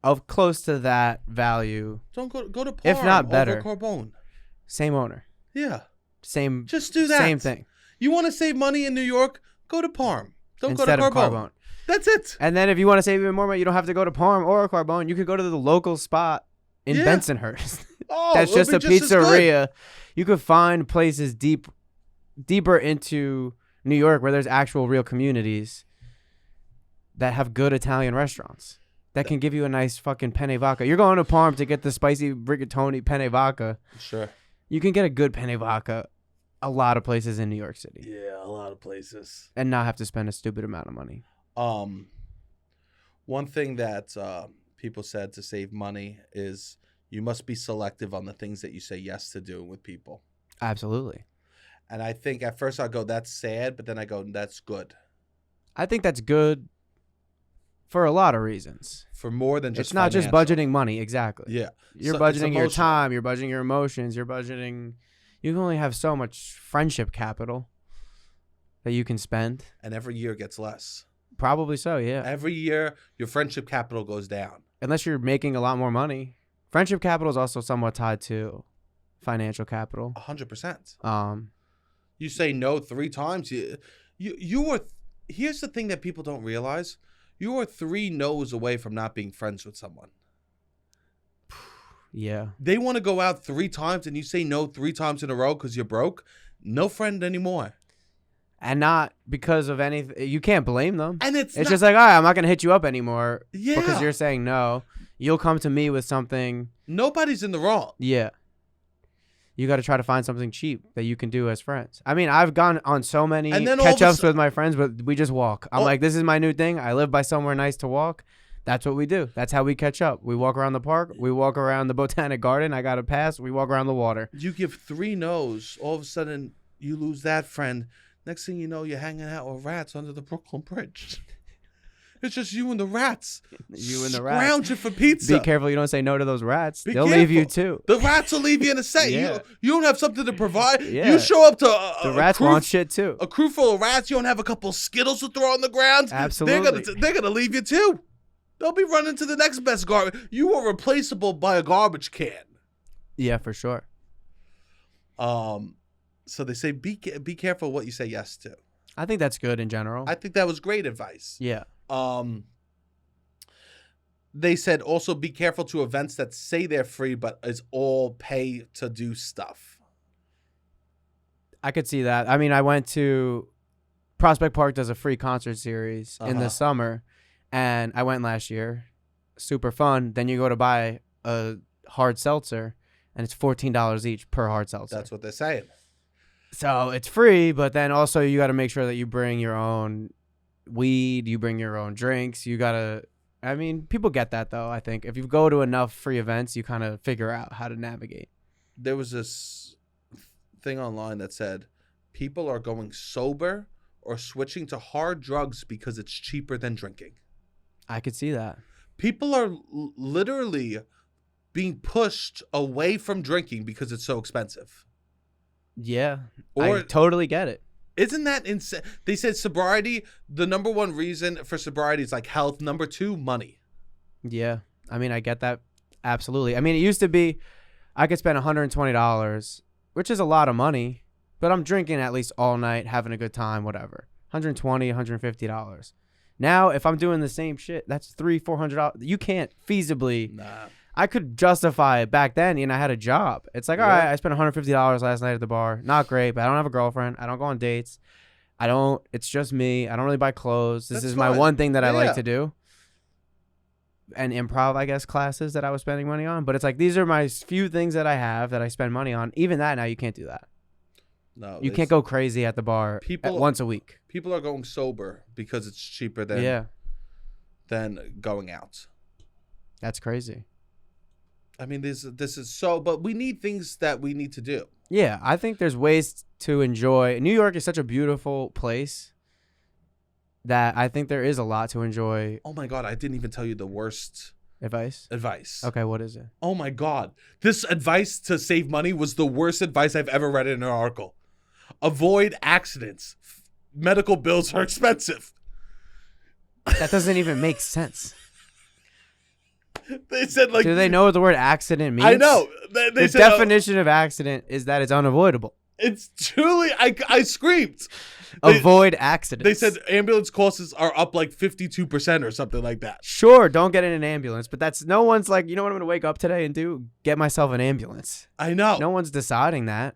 of close to that value. Don't go to Parm, If not better. over Carbone. Same owner. Yeah. Same. Just do that. Same thing. You want to save money in New York? Go to Parm. Don't Instead go of to Carbone. Carbone. That's it. And then if you want to save even more money, you don't have to go to Parm or Carbone. You could go to the local spot in Bensonhurst. Oh, That's just a it'll be just as good. pizzeria. You could find places deeper into New York where there's actual real communities that have good Italian restaurants that can give you a nice fucking penne vodka. You're going to Parm to get the spicy rigatoni penne vodka. Sure. You can get a good penne vodka a lot of places in New York City. Yeah, a lot of places. And not have to spend a stupid amount of money. One thing that people said to save money is you must be selective on the things that you say yes to doing with people. Absolutely. And I think at first I go, that's sad, but then I go, that's good. I think that's good for a lot of reasons. For more than just It's not just financial. budgeting money, exactly. Yeah. You're So it's budgeting your emotional. time, you're budgeting your emotions, you can only have so much friendship capital that you can spend. And every year gets less. Probably so, yeah. Every year, your friendship capital goes down. Unless you're making a lot more money. Friendship capital is also somewhat tied to financial capital. 100%. You say no 3 times. You are. Here's the thing that people don't realize. You are 3 no's away from not being friends with someone. Yeah. They want to go out 3 times and you say no 3 times in a row because you're broke. No friend anymore. And not because of anything. You can't blame them. And it's just like, all right, I'm not going to hit you up anymore. Yeah. Because you're saying no. You'll come to me with something. Nobody's in the wrong. Yeah. You got to try to find something cheap that you can do as friends. I mean, I've gone on so many And then all of a catch-ups su- with my friends, but we just walk. I'm like, this is my new thing. I live by somewhere nice to walk. That's what we do. That's how we catch up. We walk around the park. We walk around the botanic garden. I got a pass. We walk around the water. You give 3 no's, all of a sudden you lose that friend. Next thing you know, you're hanging out with rats under the Brooklyn Bridge. It's just you and the rats. You and the rats. Scrounging for pizza. Be careful you don't say no to those rats. Be They'll leave you careful. too. The rats will leave you in a second. Yeah. You don't have something to provide. Yeah. You show up to The rats want shit too. a crew full of rats. You don't have a couple of Skittles to throw on the ground. Absolutely. They're gonna leave you too. They'll be running to the next best garbage. You are replaceable by a garbage can. Yeah, for sure. So they say be careful what you say yes to. I think that's good in general. I think that was great advice. Yeah. They said also be careful to events that say they're free but is all pay to do stuff. I could see that. I mean, I went to Prospect Park does a free concert series in the summer, and I went last year. Super fun. Then you go to buy a hard seltzer, and it's $14 each per hard seltzer. That's what they're saying. So it's free, but then also you got to make sure that you bring your own weed, you bring your own drinks. You got to, I mean, people get that though, I think. If you go to enough free events, you kind of figure out how to navigate. There was this thing online that said people are going sober or switching to hard drugs because it's cheaper than drinking. I could see that. People are literally being pushed away from drinking because it's so expensive. Yeah, Or I totally get it. Isn't that insane? They said sobriety, the number 1 reason for sobriety is like health. Number 2, money. Yeah, I mean, I get that. Absolutely. I mean, it used to be I could spend $120, which is a lot of money, but I'm drinking at least all night, having a good time, whatever. $120, $150. Now, if I'm doing the same shit, that's $300-$400. You can't feasibly. Nah. I could justify it back then, and I had a job. It's like, all right, I spent $150 last night at the bar. Not great, but I don't have a girlfriend. I don't go on dates. It's just me. I don't really buy clothes. This That's is my fine. one thing that I like Yeah. to do. And improv, I guess, classes that I was spending money on. But it's like, these are my few things that I have that I spend money on. Even that, now you can't do that. No, You can't go crazy at the bar once a week. People are going sober because it's cheaper than going out. That's crazy. I mean, this is so, but we need things that we need to do. Yeah, I think there's ways to enjoy. New York is such a beautiful place that I think there is a lot to enjoy. Oh my God, I didn't even tell you the worst Advice? Okay, what is it? Oh my God. This advice to save money was the worst advice I've ever read in an article. Avoid accidents. Medical bills are expensive. That doesn't even make sense. They said like... Do they know what the word accident means? I know. They The said, definition of accident is that it's unavoidable. It's truly, I screamed. Avoid accidents. They said ambulance costs are up like 52% or something like that. Sure, don't get in an ambulance, but that's no one's like, you know what I'm going to wake up today and do? Get myself an ambulance. I know. No one's deciding that.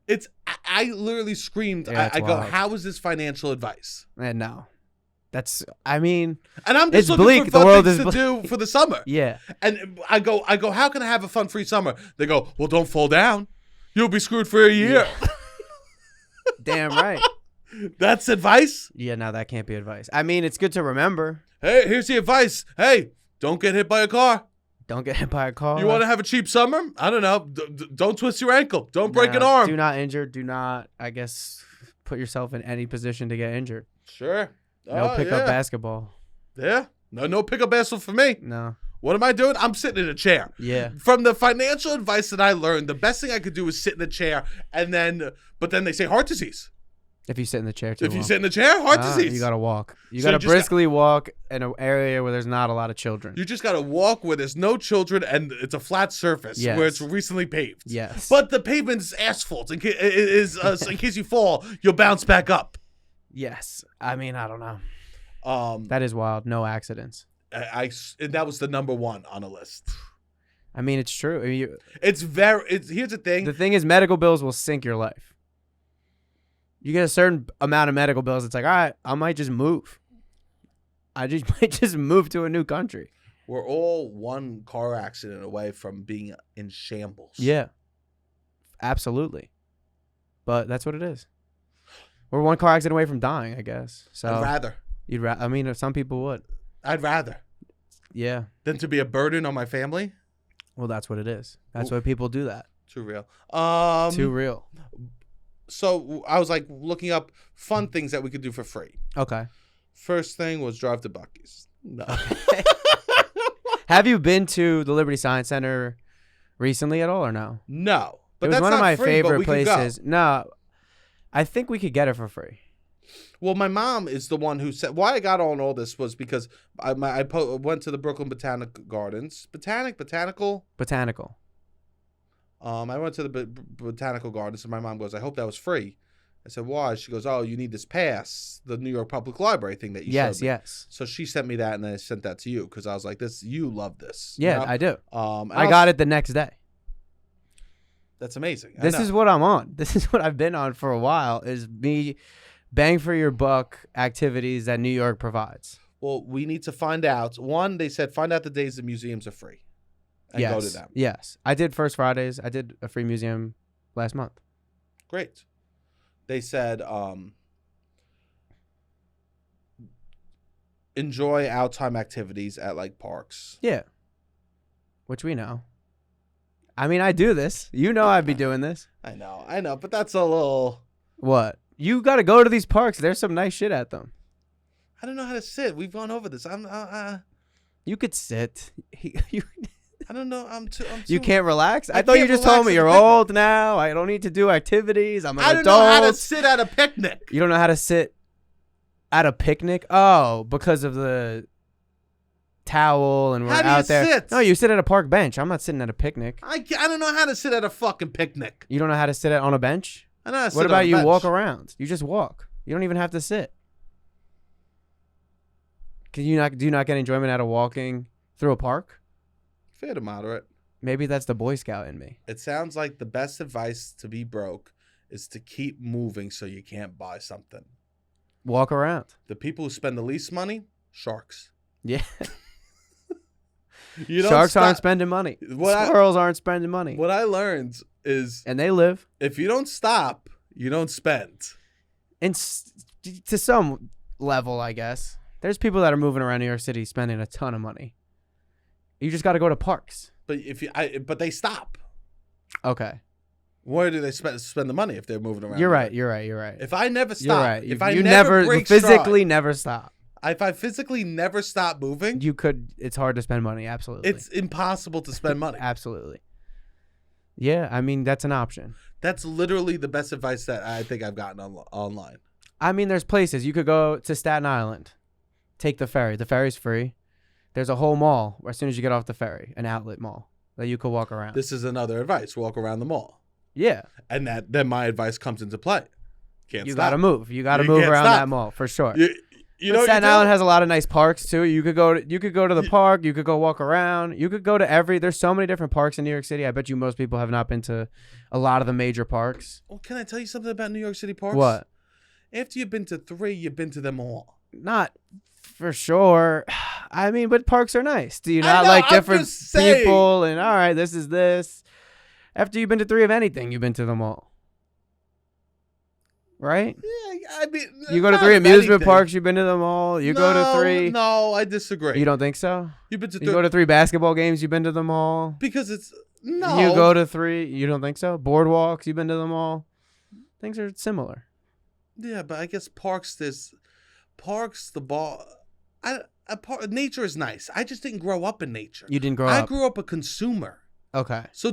I literally screamed. Yeah, I go, wild. how is this financial advice? And no. That's, I mean, And I'm just it's looking bleak. for The fun world things is to do for the summer. yeah. And I go, how can I have a fun-free summer? They go, well, don't fall down. You'll be screwed for a year. Yeah. Damn right. That's advice? Yeah, no, that can't be advice. I mean, it's good to remember. Hey, here's the advice. Hey, don't get hit by a car. Don't get hit by a car. You want to have a cheap summer? I don't know. Don't twist your ankle. Don't break an arm. Do not injure. Do not, I guess, put yourself in any position to get injured. Sure. No pickup basketball. Yeah. No pickup basketball for me. No. What am I doing? I'm sitting in a chair. Yeah. From the financial advice that I learned, the best thing I could do is sit in a chair, but then they say heart disease. If you sit in the chair too If you long. sit in the chair, heart disease. You gotta walk. You So gotta you just briskly walk in an area where there's not a lot of children. You just got to walk where there's no children and it's a flat surface Yes. where it's recently paved. Yes. But the pavement is asphalt. In case you fall, you'll bounce back up. Yes. I mean, I don't know. Um, That is wild. No accidents. and that was the number one on the list. I mean, it's true. I mean, Here's the thing. the thing is, medical bills will sink your life. You get a certain amount of medical bills, it's like, all right, I might just move. I just might just move to a new country. We're all one car accident away from being in shambles. Yeah. Absolutely. But that's what it is. We're one car accident away from dying, I guess. So I'd rather. I mean, some people would. I'd rather Yeah. than to be a burden on my family. Well, that's what it is. That's Ooh. why people do that. Too real. Too real. So I was like looking up fun things that we could do for free. Okay. First thing was drive to Buc-ees. No. Have you been to the Liberty Science Center recently at all or no? No. But It was that's one of not my free, but favorite we could go. places. No. I think we could get it for free. Well, my mom is the one who said why I got on all this was because I went to the Brooklyn Botanic Gardens. Botanical. I went to the Botanical Gardens, and my mom goes, I hope that was free. I said, why? She goes, oh, you need this pass, the New York Public Library thing that you showed me. Yes. So she sent me that, and then I sent that to you because I was like, you love this. Yeah, you know? I do. And I got it the next day. That's amazing. This is what I'm on. This is what I've been on for a while, is me bang for your buck activities that New York provides. Well, we need to find out. One, they said find out the days the museums are free and go to them. Yes. I did First Fridays. I did a free museum last month. Great. They said enjoy outtime activities at like parks. Yeah. Which we know. I mean, I do this. You know I'd be doing this. I know, but that's a little... What? You got to go to these parks. There's some nice shit at them. I don't know how to sit. We've gone over this. You could sit. I don't know. I'm too... You can't relax? I thought can't you just relax told me at you're the picnic. old now. I don't need to do activities. I'm an I adult. don't know how to sit at a picnic. You don't know how to sit at a picnic? Oh, because of the towel and we're How do you out there. sit? No, you sit at a park bench. I'm not sitting at a picnic. I don't know how to sit at a fucking picnic. You don't know how to sit on a bench? I know how to sit What on about a you bench. walk around? You just walk. You don't even have to sit. Do you not get enjoyment out of walking through a park? Fair to moderate. Maybe that's the Boy Scout in me. It sounds like the best advice to be broke is to keep moving so you can't buy something. Walk around. The people who spend the least money, sharks. Yeah. You don't Sharks aren't stop- spending money. What I- Squirrels aren't spending money. What I learned is And they live. if you don't stop, you don't spend. And to some level, I guess. There's people that are moving around New York City spending a ton of money. You just got to go to parks. But but they stop. Okay. Where do they spend the money if they're moving around? You're right. You're right. If I never stop, You're right. if I you never break physically stride, never stop. if I physically never stop moving, You could. It's hard to spend money. Absolutely. it's impossible to spend money. Absolutely. Yeah, I mean that's an option. That's literally the best advice that I think I've gotten online. I mean, there's places you could go to Staten Island, take the ferry. The ferry's free. There's a whole mall as soon as you get off the ferry, an outlet mall that you could walk around. This is another advice: walk around the mall. Yeah. And then my advice comes into play. Can't You stop. gotta move. You gotta You move can't around stop. that mall for sure. You know But what Staten you do? Island has a lot of nice parks too. You could go to the park. You could go walk around. You could go to there's so many different parks in New York City. I bet you most people have not been to a lot of the major parks. Well, can I tell you something about New York City parks? What? After you've been to 3, you've been to them all. Not for sure. I mean, but parks are nice. Do you I not know, like I'm different just saying. people? And all right, this is this. After you've been to 3 of anything, you've been to them all. Right? Yeah, I mean, You go to not 3 amusement anything. parks, you've been to them all. You go to 3. No, I disagree. You don't think so? You've been to You go to 3 basketball games, you've been to them all. because it's no. You go to 3, you don't think so? Boardwalks, you've been to them all. Things are similar. Yeah, but I guess parks. The ball. Nature is nice. I just didn't grow up in nature. You didn't grow I up. grew up a consumer. Okay. So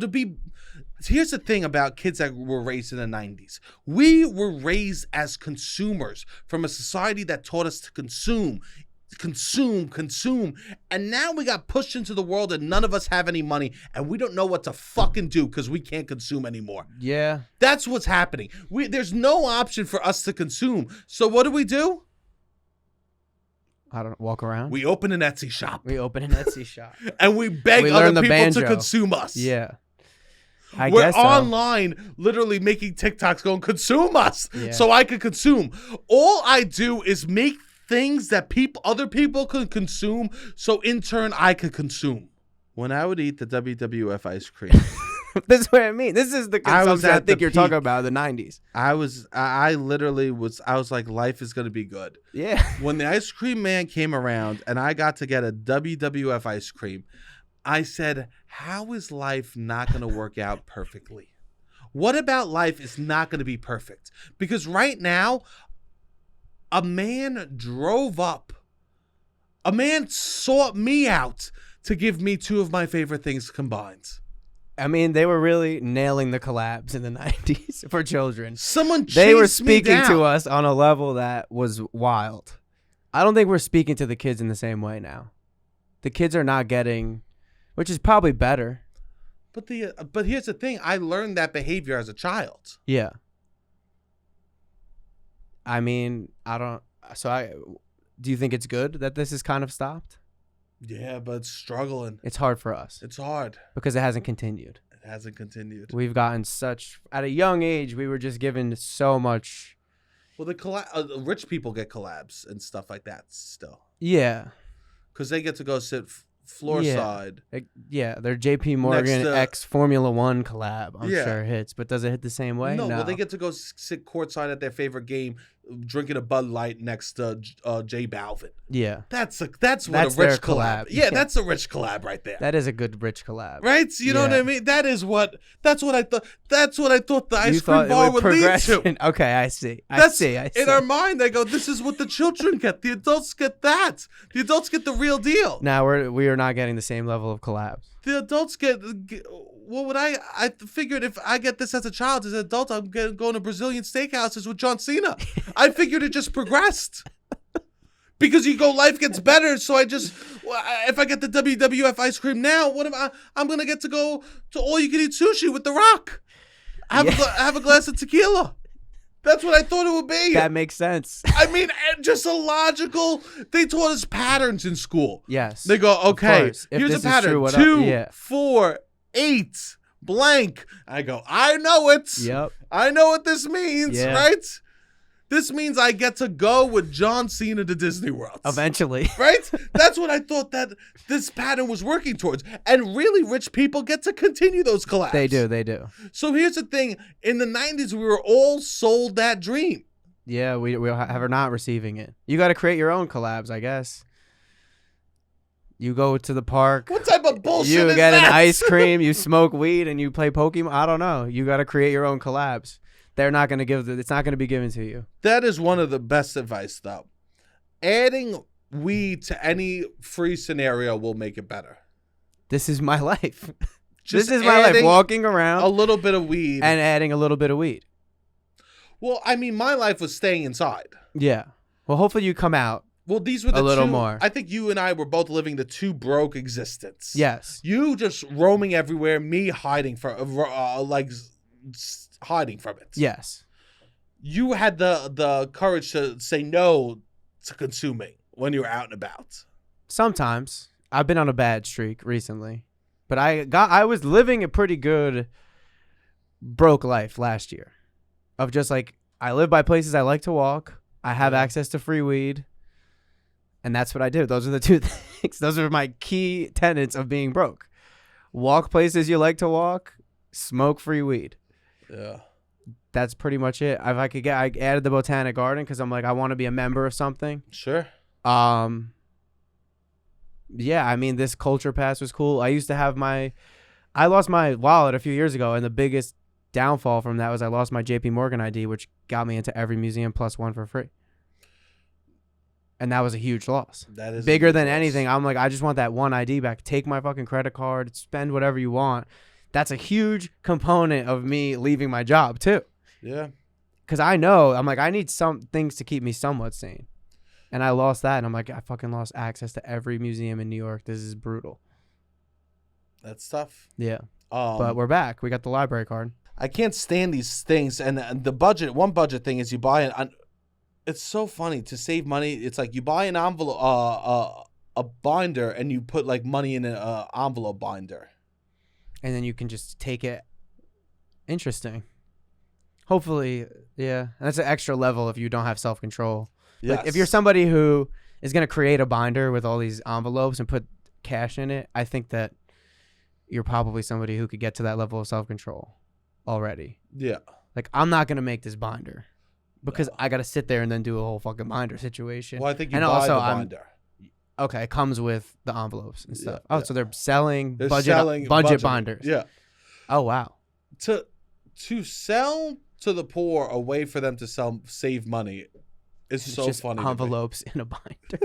here's the thing about kids that were raised in the 90s. We were raised as consumers from a society that taught us to consume. And now we got pushed into the world and none of us have any money and we don't know what to fucking do because we can't consume anymore. Yeah. That's what's happening. There's no option for us to consume. So what do? I don't walk around. We open an Etsy shop. We open an Etsy shop. And we beg We learn other the people banjo. to consume us. Yeah. We're guess so. online literally making TikToks going, consume us Yeah. so I could consume. All I do is make things that other people can consume so in turn I could consume. When I would eat the WWF ice cream, This is what I mean. This is the I was consumption I at think the you're talking peak. about, the 90s. I was like, life is going to be good. Yeah. When the ice cream man came around and I got to get a WWF ice cream, I said, how is life not going to work out perfectly? What about life is not going to be perfect? Because right now, a man sought me out to give me 2 of my favorite things combined. I mean, they were really nailing the collabs in the 90s for children. Someone chased They were me speaking down. to us on a level that was wild. I don't think we're speaking to the kids in the same way now. The kids are not getting, which is probably better. But here's the thing. I learned that behavior as a child. Yeah. I mean, do you think it's good that this is kind of stopped? Yeah, but it's struggling. It's hard for us It's hard. because it hasn't continued. It hasn't continued. We've gotten at a young age, we were just given so much. Well, the rich people get collabs and stuff like that still. Yeah. Because they get to go sit floor side. Yeah, their JP Morgan to- X Formula One collab, I'm Yeah. sure hits, but does it hit the same way? No, well, they get to go sit courtside at their favorite game, drinking a Bud Light next to Jay Balvin. Yeah. That's what That's a their rich collab. collab. Yeah, Yeah. that's a rich collab right there. That is a good rich collab. Right? You know what Yeah. I mean? That's what I thought. That's what I thought the ice You cream thought bar it would would lead progress. to. Okay, I see. I That's see. in our mind. I go, this is what the children get. The adults get that. The adults get the real deal. Now we are not getting the same level of collabs. The adults get what would I figured if I get this as a child, as an adult, I'm going to Brazilian steakhouses with John Cena. I figured it just progressed. Because you go, life gets better. So if I get the WWF ice cream now, I'm going to get to go to all you can eat sushi with The Rock. Have a glass of tequila. That's what I thought it would be. That makes sense. I mean, just a logical. They taught us patterns in school. Yes. They go, okay, course. If here's this a is pattern: true, what 2, yeah. 4, 8, blank. I go, I know it. Yep. I know what this means, Yeah. right? This means I get to go with John Cena to Disney World. Eventually. Right? That's what I thought that this pattern was working towards. And really rich people get to continue those collabs. They do. So here's the thing. In the 90s, we were all sold that dream. Yeah, we are not receiving it. You got to create your own collabs, I guess. You go to the park. What type of bullshit You is get that? an ice cream, you smoke weed, and you play Pokemon. I don't know. You got to create your own collabs. They're not going to it's not going to be given to you. That is one of the best advice, though. Adding weed to any free scenario will make it better. This is my life. Just this is my life. adding Walking around a little bit of weed. and adding a little bit of weed. Well, I mean, my life was staying inside. Yeah. Well, hopefully you come out. Well, these were the A little two, more. I think you and I were both living the two broke existence. Yes. You just roaming everywhere, me hiding for hiding from it. Yes. You had the courage to say no to consuming when you were out and about. Sometimes. I've been on a bad streak recently. But I was living a pretty good broke life last year. Of just like, I live by places I like to walk. I have access to free weed. And that's what I do. Those are the two things. Those are my key tenets of being broke. Walk places you like to walk. Smoke free weed. Yeah. That's pretty much it. If I could I added the botanic garden because I'm like, I want to be a member of something. Sure. Yeah, I mean, this culture pass was cool. I lost my wallet a few years ago, and the biggest downfall from that was I lost my JP Morgan ID, which got me into every museum plus one for free. And that was a huge loss. That is bigger than anything. I'm like, I just want that one ID back. Take my fucking credit card, spend whatever you want. That's a huge component of me leaving my job too. Yeah. Because I know, I'm like, I need some things to keep me somewhat sane. And I lost that, and I'm like, I fucking lost access to every museum in New York. This is brutal. That's tough. Yeah. But we're back. We got the library card. I can't stand these things. And the budget, one budget thing is you buy it's so funny to save money. It's like you buy an envelope, a binder, and you put like money in an envelope binder. And then you can just take it. Interesting. Hopefully, yeah. That's an extra level if you don't have self-control. Yes. Like if you're somebody who is going to create a binder with all these envelopes and put cash in it, I think that you're probably somebody who could get to that level of self-control already. Yeah. Like, I'm not going to make this binder because I got to sit there and then do a whole fucking binder situation. Well, I think you and buy also, the binder. Okay, it comes with the envelopes and stuff. Yeah, oh, so they're selling They're budget selling binders. Yeah. Oh, wow. To sell to the poor a way for them to save money is It's so just funny. envelopes in a binder.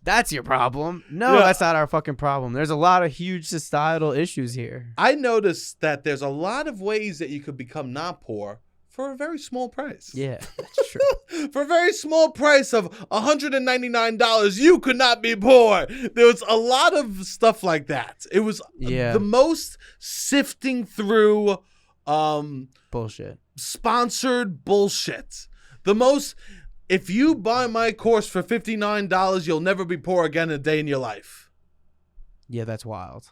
That's your problem. No, Yeah. that's not our fucking problem. There's a lot of huge societal issues here. I noticed that there's a lot of ways that you could become not poor for a very small price. Yeah, that's true. For a very small price of $199, you could not be poor. There was a lot of stuff like that. It was the most sifting through bullshit. Sponsored bullshit. The most, if you buy my course for $59, you'll never be poor again a day in your life. Yeah, that's wild.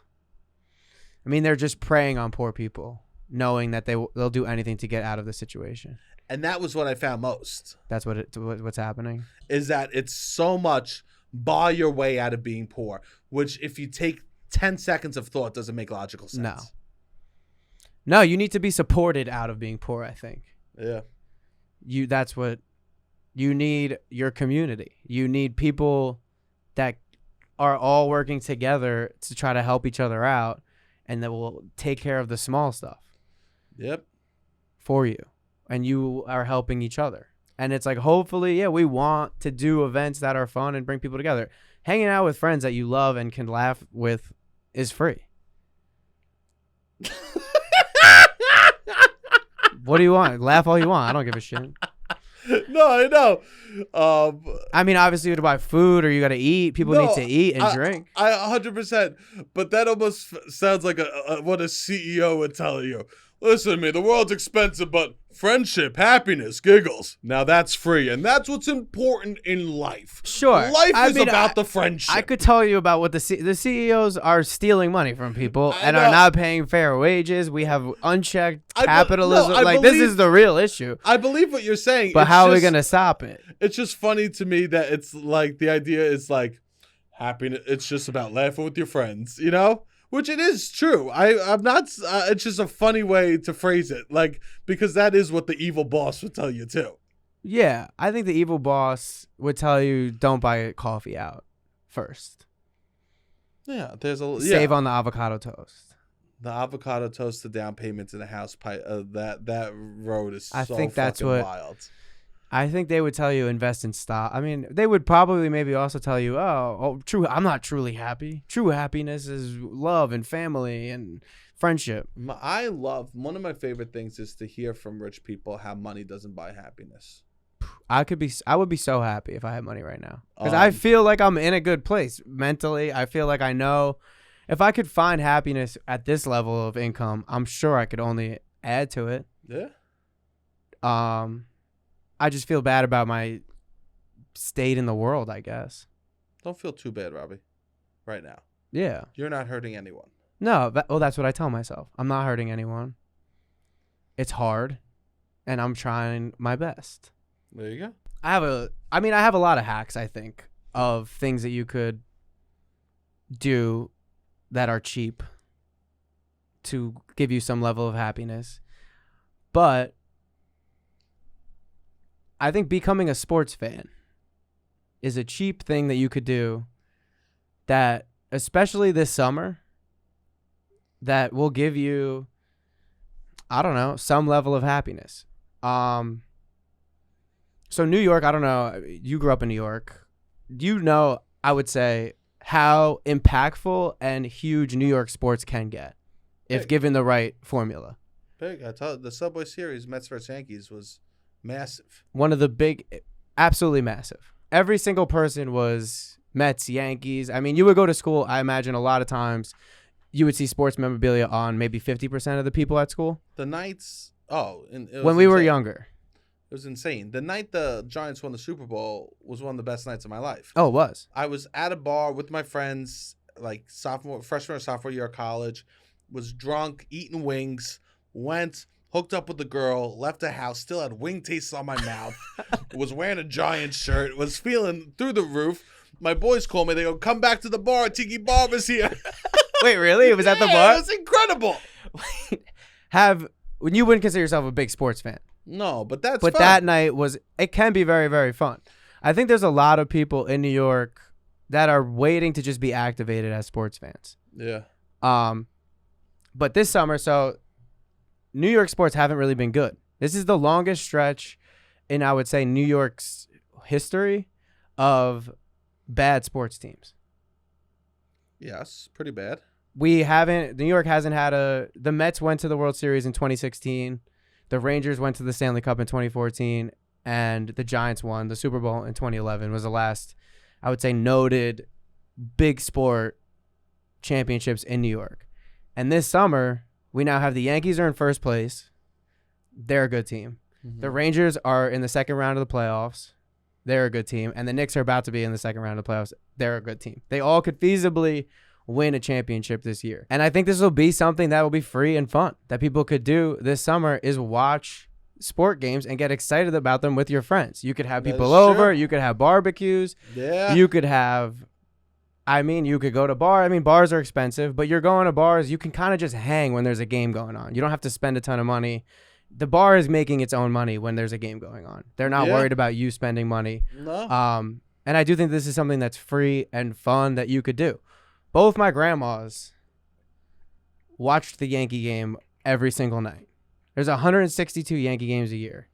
I mean, they're just preying on poor people, knowing that they'll do anything to get out of the situation. And that was what I found most. That's what's happening. Is that it's so much buy your way out of being poor, which if you take 10 seconds of thought doesn't make logical sense. No, you need to be supported out of being poor, I think. Yeah. That's what you need. Your community. You need people that are all working together to try to help each other out and that will take care of the small stuff. Yep. For you. And you are helping each other. And it's like, hopefully, we want to do events that are fun and bring people together. Hanging out with friends that you love and can laugh with is free. What do you want? Laugh all you want. I don't give a shit. No, I know. I mean, obviously, you got to buy food or you got to eat. People need to eat and drink. I 100%. But that almost sounds like what a CEO would tell you. Listen to me, the world's expensive, but friendship, happiness, giggles. Now that's free, and that's what's important in life. Sure. Life is about the friendship. I could tell you about what the CEOs are stealing money from people and are not paying fair wages. We have unchecked capitalism. This is the real issue. I believe what you're saying. But how are we going to stop it? It's just funny to me that it's like the idea is like happiness. It's just about laughing with your friends, you know? Which it is true. I'm not. It's just a funny way to phrase it, like because that is what the evil boss would tell you too. Yeah, I think the evil boss would tell you don't buy coffee out first. Yeah, there's save on the avocado toast. The avocado toast, the down payments, and the house pipe. That road is. I so think that's fucking wild. I think they would tell you invest in stock. I mean, they would probably maybe also tell you, true. I'm not truly happy. True happiness is love and family and friendship. One of my favorite things is to hear from rich people how money doesn't buy happiness. I would be so happy if I had money right now because I feel like I'm in a good place mentally. I feel like I know if I could find happiness at this level of income, I'm sure I could only add to it. Yeah. I just feel bad about my state in the world, I guess. Don't feel too bad, Robbie. Right now. Yeah. You're not hurting anyone. No, that's what I tell myself. I'm not hurting anyone. It's hard, and I'm trying my best. There you go. I have a lot of hacks, I think, of things that you could do that are cheap to give you some level of happiness. But I think becoming a sports fan is a cheap thing that you could do that, especially this summer, that will give you, I don't know, some level of happiness. So New York, I don't know, you grew up in New York. You know, I would say, how impactful and huge New York sports can get if given the right formula. Big. I tell you, the Subway Series, Mets vs. Yankees, was massive. One of the big, absolutely massive. Every single person was Mets, Yankees. I mean, you would go to school, I imagine a lot of times, you would see sports memorabilia on maybe 50% of the people at school. The nights, when we were younger. It was insane. The night the Giants won the Super Bowl was one of the best nights of my life. Oh, it was. I was at a bar with my friends, like freshman or sophomore year of college, was drunk, eating wings, went, hooked up with the girl, left the house, still had wing tastes on my mouth, was wearing a Giants shirt, was feeling through the roof. My boys call me. They go, come back to the bar. Tiki Barber's here. Wait, really? It was at the bar? It was incredible. When you wouldn't consider yourself a big sports fan. No, but that's But fun. that night it can be very, very fun. I think there's a lot of people in New York that are waiting to just be activated as sports fans. Yeah. But this summer, so New York sports haven't really been good. This is the longest stretch in, I would say, New York's history of bad sports teams. Yes, pretty bad. New York hasn't had the Mets went to the World Series in 2016. The Rangers went to the Stanley Cup in 2014, and the Giants won the Super Bowl in 2011. Was the last, I would say, noted big sport championships in New York. And this summer, we now have the Yankees are in first place. They're a good team. Mm-hmm. The Rangers are in the second round of the playoffs. They're a good team. And the Knicks are about to be in the second round of the playoffs. They're a good team. They all could feasibly win a championship this year. And I think this will be something that will be free and fun that people could do this summer is watch sport games and get excited about them with your friends. You could have people over. True. You could have barbecues. Yeah. You could have, you could go to bar. Bars are expensive, but you're going to bars. You can kind of just hang when there's a game going on. You don't have to spend a ton of money. The bar is making its own money when there's a game going on. They're not worried about you spending money. No. And I do think this is something that's free and fun that you could do. Both my grandmas watched the Yankee game every single night. There's 162 Yankee games a year,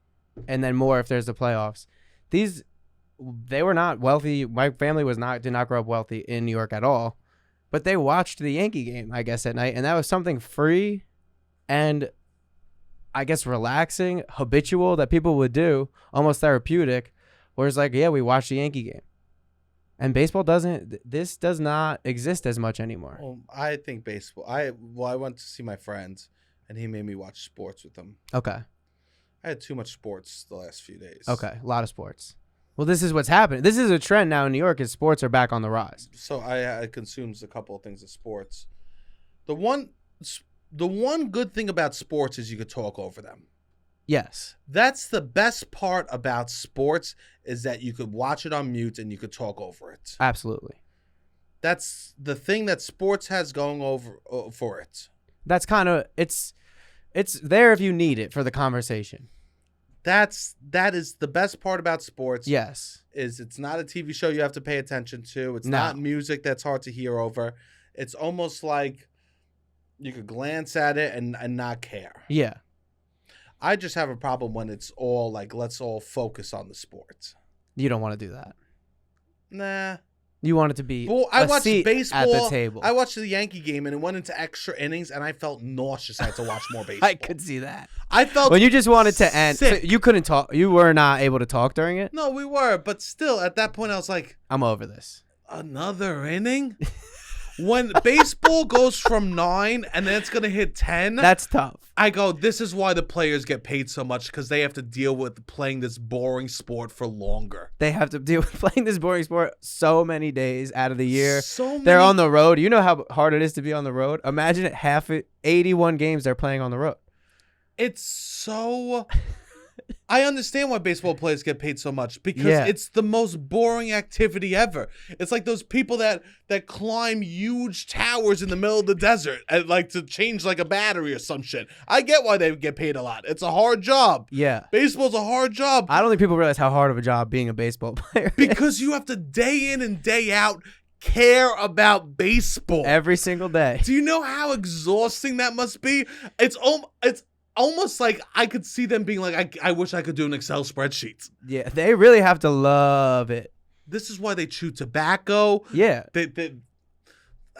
and then more if there's the playoffs. They were not wealthy. My family did not grow up wealthy in New York at all, but they watched the Yankee game, I guess, at night, and that was something free and I guess relaxing, habitual that people would do, almost therapeutic, where it's like, yeah, we watched the Yankee game. And baseball this does not exist as much anymore. Well, I think baseball. I went to see my friends, and he made me watch sports with him. Okay. I had too much sports the last few days. Okay, a lot of sports. Well, this is what's happening. This is a trend now in New York is sports are back on the rise. So I consumed a couple of things of sports. The one good thing about sports is you could talk over them. Yes. That's the best part about sports is that you could watch it on mute and you could talk over it. Absolutely. That's the thing that sports has going over for it. That's kind of it's there if you need it for the conversation. That is the best part about sports. Yes. Is it's not a TV show you have to pay attention to. It's not music that's hard to hear over. It's almost like you could glance at it and not care. Yeah. I just have a problem when it's all like, let's all focus on the sports. You don't want to do that. Nah. You want it to be I watched baseball at the table. I watched the Yankee game and it went into extra innings and I felt nauseous. I had to watch more baseball. I could see that. I felt when you just wanted to end. Sick. So you couldn't talk. You were not able to talk during it? No, we were. But still, at that point, I was like, I'm over this. Another inning? When baseball goes from 9 and then it's gonna hit 10, That's tough. I go, this is why the players get paid so much, because they have to deal with playing this boring sport for longer. They have to deal with playing this boring sport so many days out of the year. So They're many- on the road. You know how hard it is to be on the road? Imagine it 81 games they're playing on the road. It's so. I understand why baseball players get paid so much, because Yeah. it's the most boring activity ever. It's like those people that climb huge towers in the middle of the desert and like to change like a battery or some shit. I get why they get paid a lot. It's a hard job. Yeah. Baseball's a hard job I don't think people realize how hard of a job being a baseball player is. because you have to day in and day out care about baseball. Every single day. Do you know how exhausting that must be? It's almost like I could see them being like, I wish I could do an Excel spreadsheet. Yeah, they really have to love it. This is why they chew tobacco. Yeah. They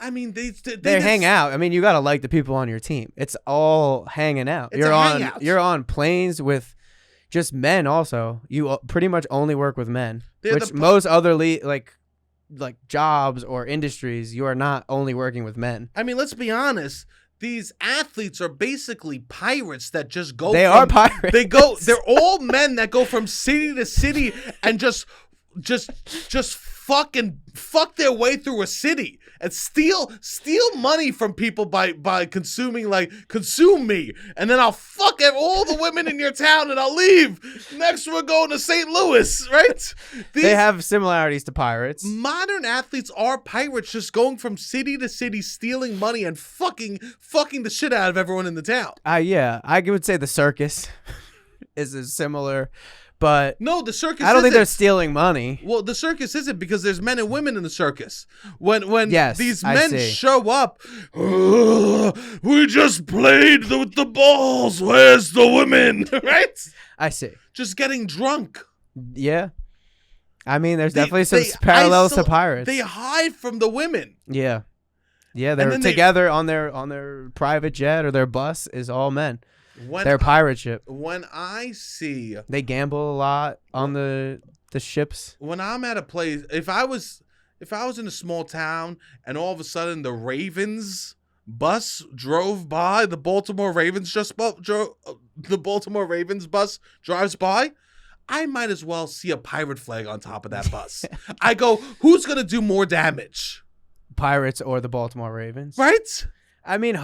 Hang out. I mean, you gotta like the people on your team. It's all hanging out. It's a hangout. You're on planes with just men. Also, you pretty much only work with men. They're Which the- most other like jobs or industries, you are not only working with men. I mean, let's be honest. These athletes are basically pirates that just go. They are pirates. They're all men that go from city to city and just fuck their way through a city and steal money from people by consuming, like, consume me, and then I'll fuck all the women in your town and I'll leave. Next we're going to St. Louis, right? They have similarities to pirates. Modern athletes are pirates, just going from city to city, stealing money and fucking the shit out of everyone in the town. Yeah, I would say the circus is similar, but No, the circus. I don't think they're isn't. stealing money. Well, the circus isn't, because there's men and women in the circus. When Yes, these I men see. show up, we just played with the balls. Where's the women? Right? I see. Just getting drunk. Yeah. I mean, there's They- definitely some they parallels to iso- pirates. They hide from the women. Yeah. Yeah, And they're then they- together on their private jet or their bus is all men. When Their pirate ship. when I see They gamble a lot on the ships. when I'm at a place, if I was in a small town and all of a sudden the Ravens bus drove by, the Baltimore Ravens the Baltimore Ravens bus drives by, I might as well see a pirate flag on top of that bus. I go, who's gonna do more damage, Pirates or the Baltimore Ravens. right? I mean,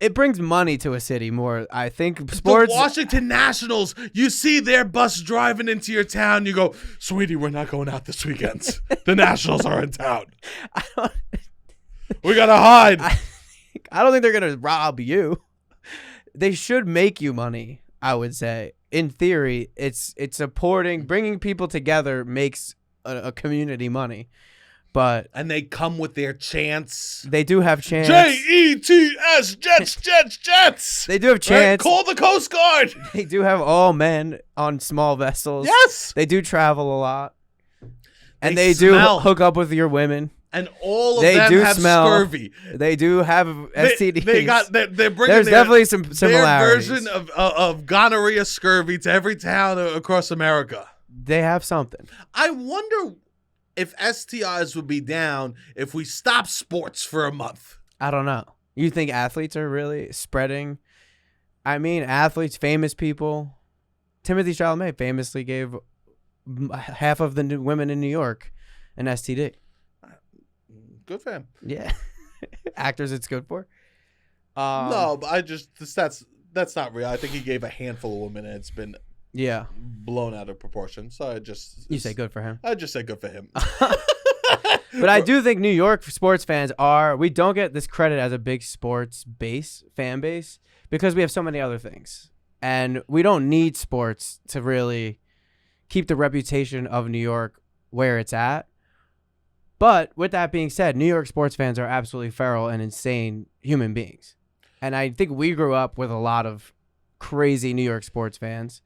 it brings money to a city more. I think sports. The Washington Nationals, you see their bus driving into your town, you go, sweetie, we're not going out this weekend. The Nationals are in town. We gotta hide. I don't think they're gonna rob you. They should make you money, I would say. In theory, it's supporting, bringing people together makes a community money. But And they come with their chants. they do have chance. Jets, Jets. They do have Right? chance. Call the Coast Guard. They do have all men on small vessels. Yes. They do travel a lot. And They they do smell. hook up with your women. And all of They them do have smell. scurvy. They do have STDs. They're bringing There's their, definitely some their similarities. version of gonorrhea scurvy to every town across America. They have something. I wonder if STIs would be down if we stop sports for a month. I don't know. You think athletes are really spreading? I mean, athletes, famous people. Timothy Chalamet famously gave half of the women in New York an STD. Good for him. Yeah. Actors it's good for. No, but that's not real. I think he gave a handful of women and it's been Yeah. blown out of proportion. So You say good for him. I just say good for him. But I do think New York sports fans we don't get this credit as a big sports fan base, because we have so many other things. And we don't need sports to really keep the reputation of New York where it's at. But with that being said, New York sports fans are absolutely feral and insane human beings. And I think we grew up with a lot of crazy New York sports fans.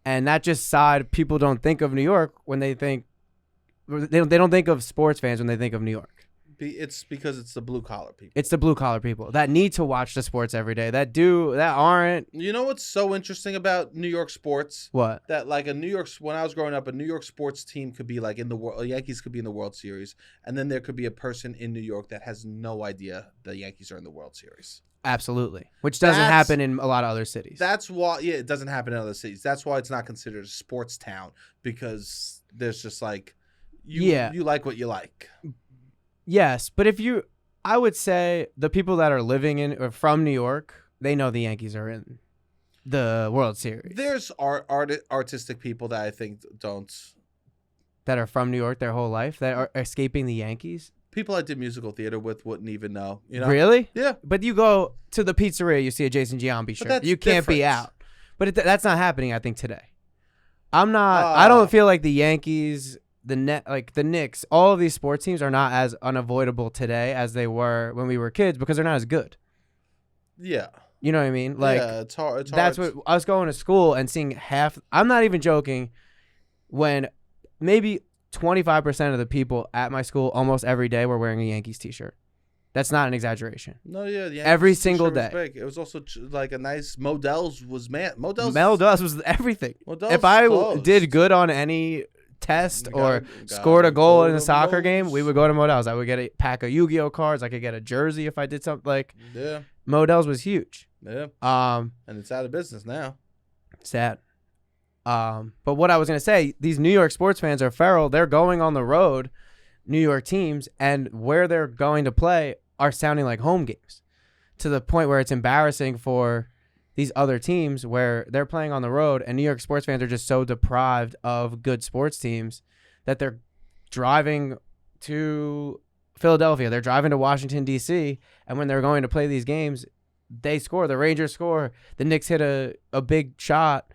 And that just people don't think of New York when they don't think of sports fans when they think of New York. It's because it's the blue collar people. It's the blue collar people that need to watch the sports every day. That aren't. You know what's so interesting about New York sports? What? That like when I was growing up, a New York sports team could be like in the world. Yankees could be in the World Series, and then there could be a person in New York that has no idea the Yankees are in the World Series. Absolutely, which doesn't happen in a lot of other cities. That's why, it doesn't happen in other cities. That's why it's not considered a sports town, because there's just like, you like what you like. Yes, but I would say the people that are living in or from New York, they know the Yankees are in the World Series. There's artistic people that I think don't. That are from New York their whole life, that are escaping the Yankees. People I did musical theater with wouldn't even know. You know? Really? Yeah. But you go to the pizzeria, you see a Jason Giambi shirt. You can't be out. But that's not happening, I think, today. I don't feel like the Yankees, the Knicks, all of these sports teams are not as unavoidable today as they were when we were kids because they're not as good. Yeah. You know what I mean? Like, yeah, it's hard. That's what us going to school and seeing I'm not even joking, when maybe 25% of the people at my school almost every day were wearing a Yankees t-shirt. That's not an exaggeration. No, yeah. Every single day. Big. It was also like a nice Modell's was Modell's was everything. Modell's if I closed. did good on any test or scored a goal in a soccer game, we would go to Modell's. I would get a pack of Yu-Gi-Oh cards. I could get a jersey if I did something like. Yeah. Modell's was huge. Yeah. And it's out of business now. Sad. But what I was gonna say, these New York sports fans are feral. They're going on the road, New York teams, and where they're going to play are sounding like home games, to the point where it's embarrassing for these other teams where they're playing on the road, and New York sports fans are just so deprived of good sports teams that they're driving to Philadelphia, they're driving to Washington D.C., and when they're going to play these games, they score. The Rangers score. The Knicks hit a big shot.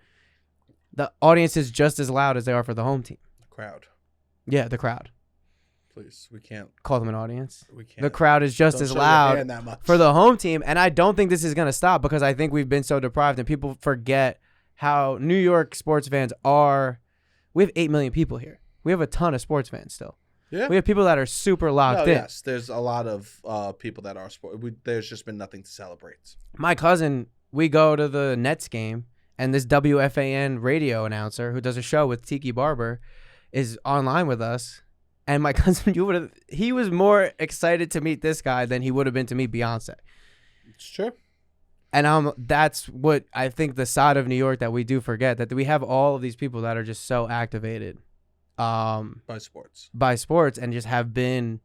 The audience is just as loud as they are for the home team. The crowd. Yeah, the crowd. Please, we can't call them an audience. We can't. The crowd is just as loud for the home team, and I don't think this is going to stop because I think we've been so deprived, and people forget how New York sports fans are. We have 8 million people here. We have a ton of sports fans still. Yeah. We have people that are super locked in. Yes, there's a lot of people that are there's just been nothing to celebrate. My cousin, we go to the Nets game, and this WFAN radio announcer who does a show with Tiki Barber is online with us. And my cousin, he was more excited to meet this guy than he would have been to meet Beyonce. It's true. And that's what I think the side of New York that we do forget, that we have all of these people that are just so activated by sports and just have been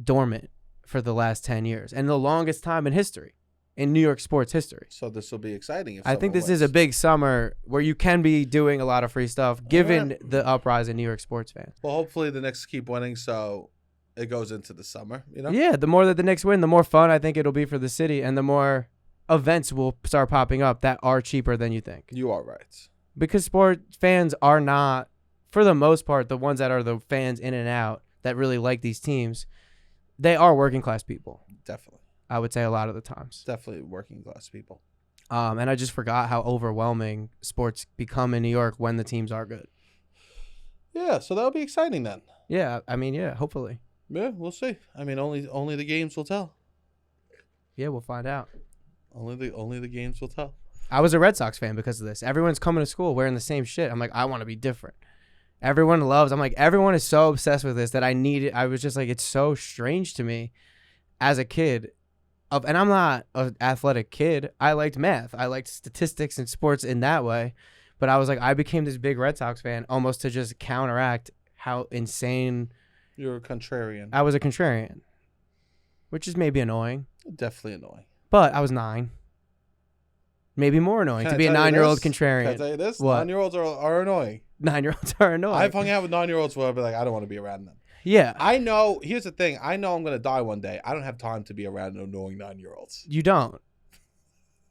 dormant for the last 10 years and the longest time in history. In New York sports history. So this will be exciting. I think this is a big summer where you can be doing a lot of free stuff, given the uprise in New York sports fans. Well, hopefully the Knicks keep winning, so it goes into the summer. You know? Yeah, the more that the Knicks win, the more fun I think it'll be for the city, and the more events will start popping up that are cheaper than you think. You are right. Because sports fans are not, for the most part, the ones that are the fans in and out that really like these teams. They are working class people. Definitely. I would say a lot of the times. Definitely working class people. And I just forgot how overwhelming sports become in New York when the teams are good. Yeah, so that'll be exciting then. Yeah, I mean, yeah, hopefully. Yeah, we'll see. I mean, only the games will tell. Yeah, we'll find out. Only the games will tell. I was a Red Sox fan because of this. Everyone's coming to school wearing the same shit. I'm like, I want to be different. Everyone is so obsessed with this that I was just like, it's so strange to me as a kid. And I'm not an athletic kid. I liked math. I liked statistics and sports in that way. But I was like, I became this big Red Sox fan almost to just counteract how insane. You're a contrarian. I was a contrarian, which is maybe annoying. Definitely annoying. But I was 9. Maybe more annoying to be a 9-year-old contrarian. Can I tell you this? What? 9-year-olds are annoying. 9-year-olds are annoying. I've hung out with 9-year-olds where I'll be like, I don't want to be around them. Yeah. I know. Here's the thing. I know I'm going to die one day. I don't have time to be around annoying 9-year-olds. You don't.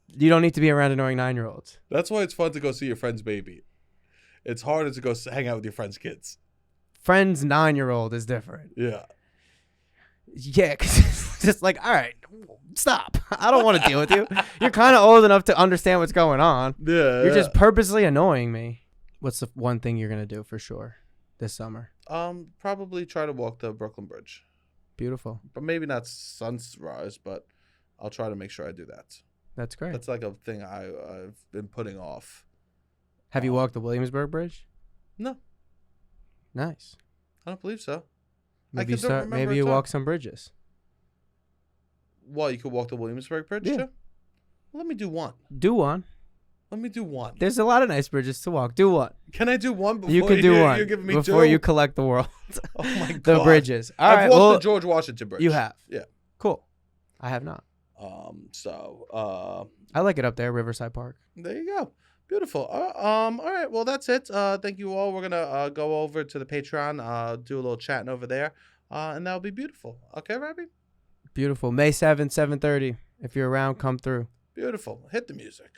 You don't need to be around annoying 9-year-olds. That's why it's fun to go see your friend's baby. It's harder to go hang out with your friend's kids. Friend's 9-year-old is different. Yeah. Yeah, because it's just like, all right, stop. I don't want to deal with you. You're kind of old enough to understand what's going on. Yeah. You're just purposely annoying me. What's the one thing you're going to do for sure this summer? Probably try to walk the Brooklyn Bridge. Beautiful. But maybe not sunrise, but I'll try to make sure I do that. That's great. That's like a thing I've been putting off. Have you walked the Williamsburg Bridge? No, Nice. I don't believe so. Maybe don't remember Maybe a you time. walk some bridges. Well, you could walk the Williamsburg Bridge Yeah. too? Well, let me do one. Do one. Let me do one. There's a lot of nice bridges to walk. Do one. Can I do one before You can do one you're giving me before two? you collect the world. Oh my god. The bridges. All I've right. walked Well, the George Washington Bridge. you have. Yeah. Cool. I have not. So I like it up there, Riverside Park. there you go. Beautiful. All right. Well, that's it. Thank you all. We're gonna go over to the Patreon, do a little chatting over there, and that'll be beautiful. Okay, Robbie? Beautiful. May 7th, 7:30. If you're around, come through. Beautiful. Hit the music.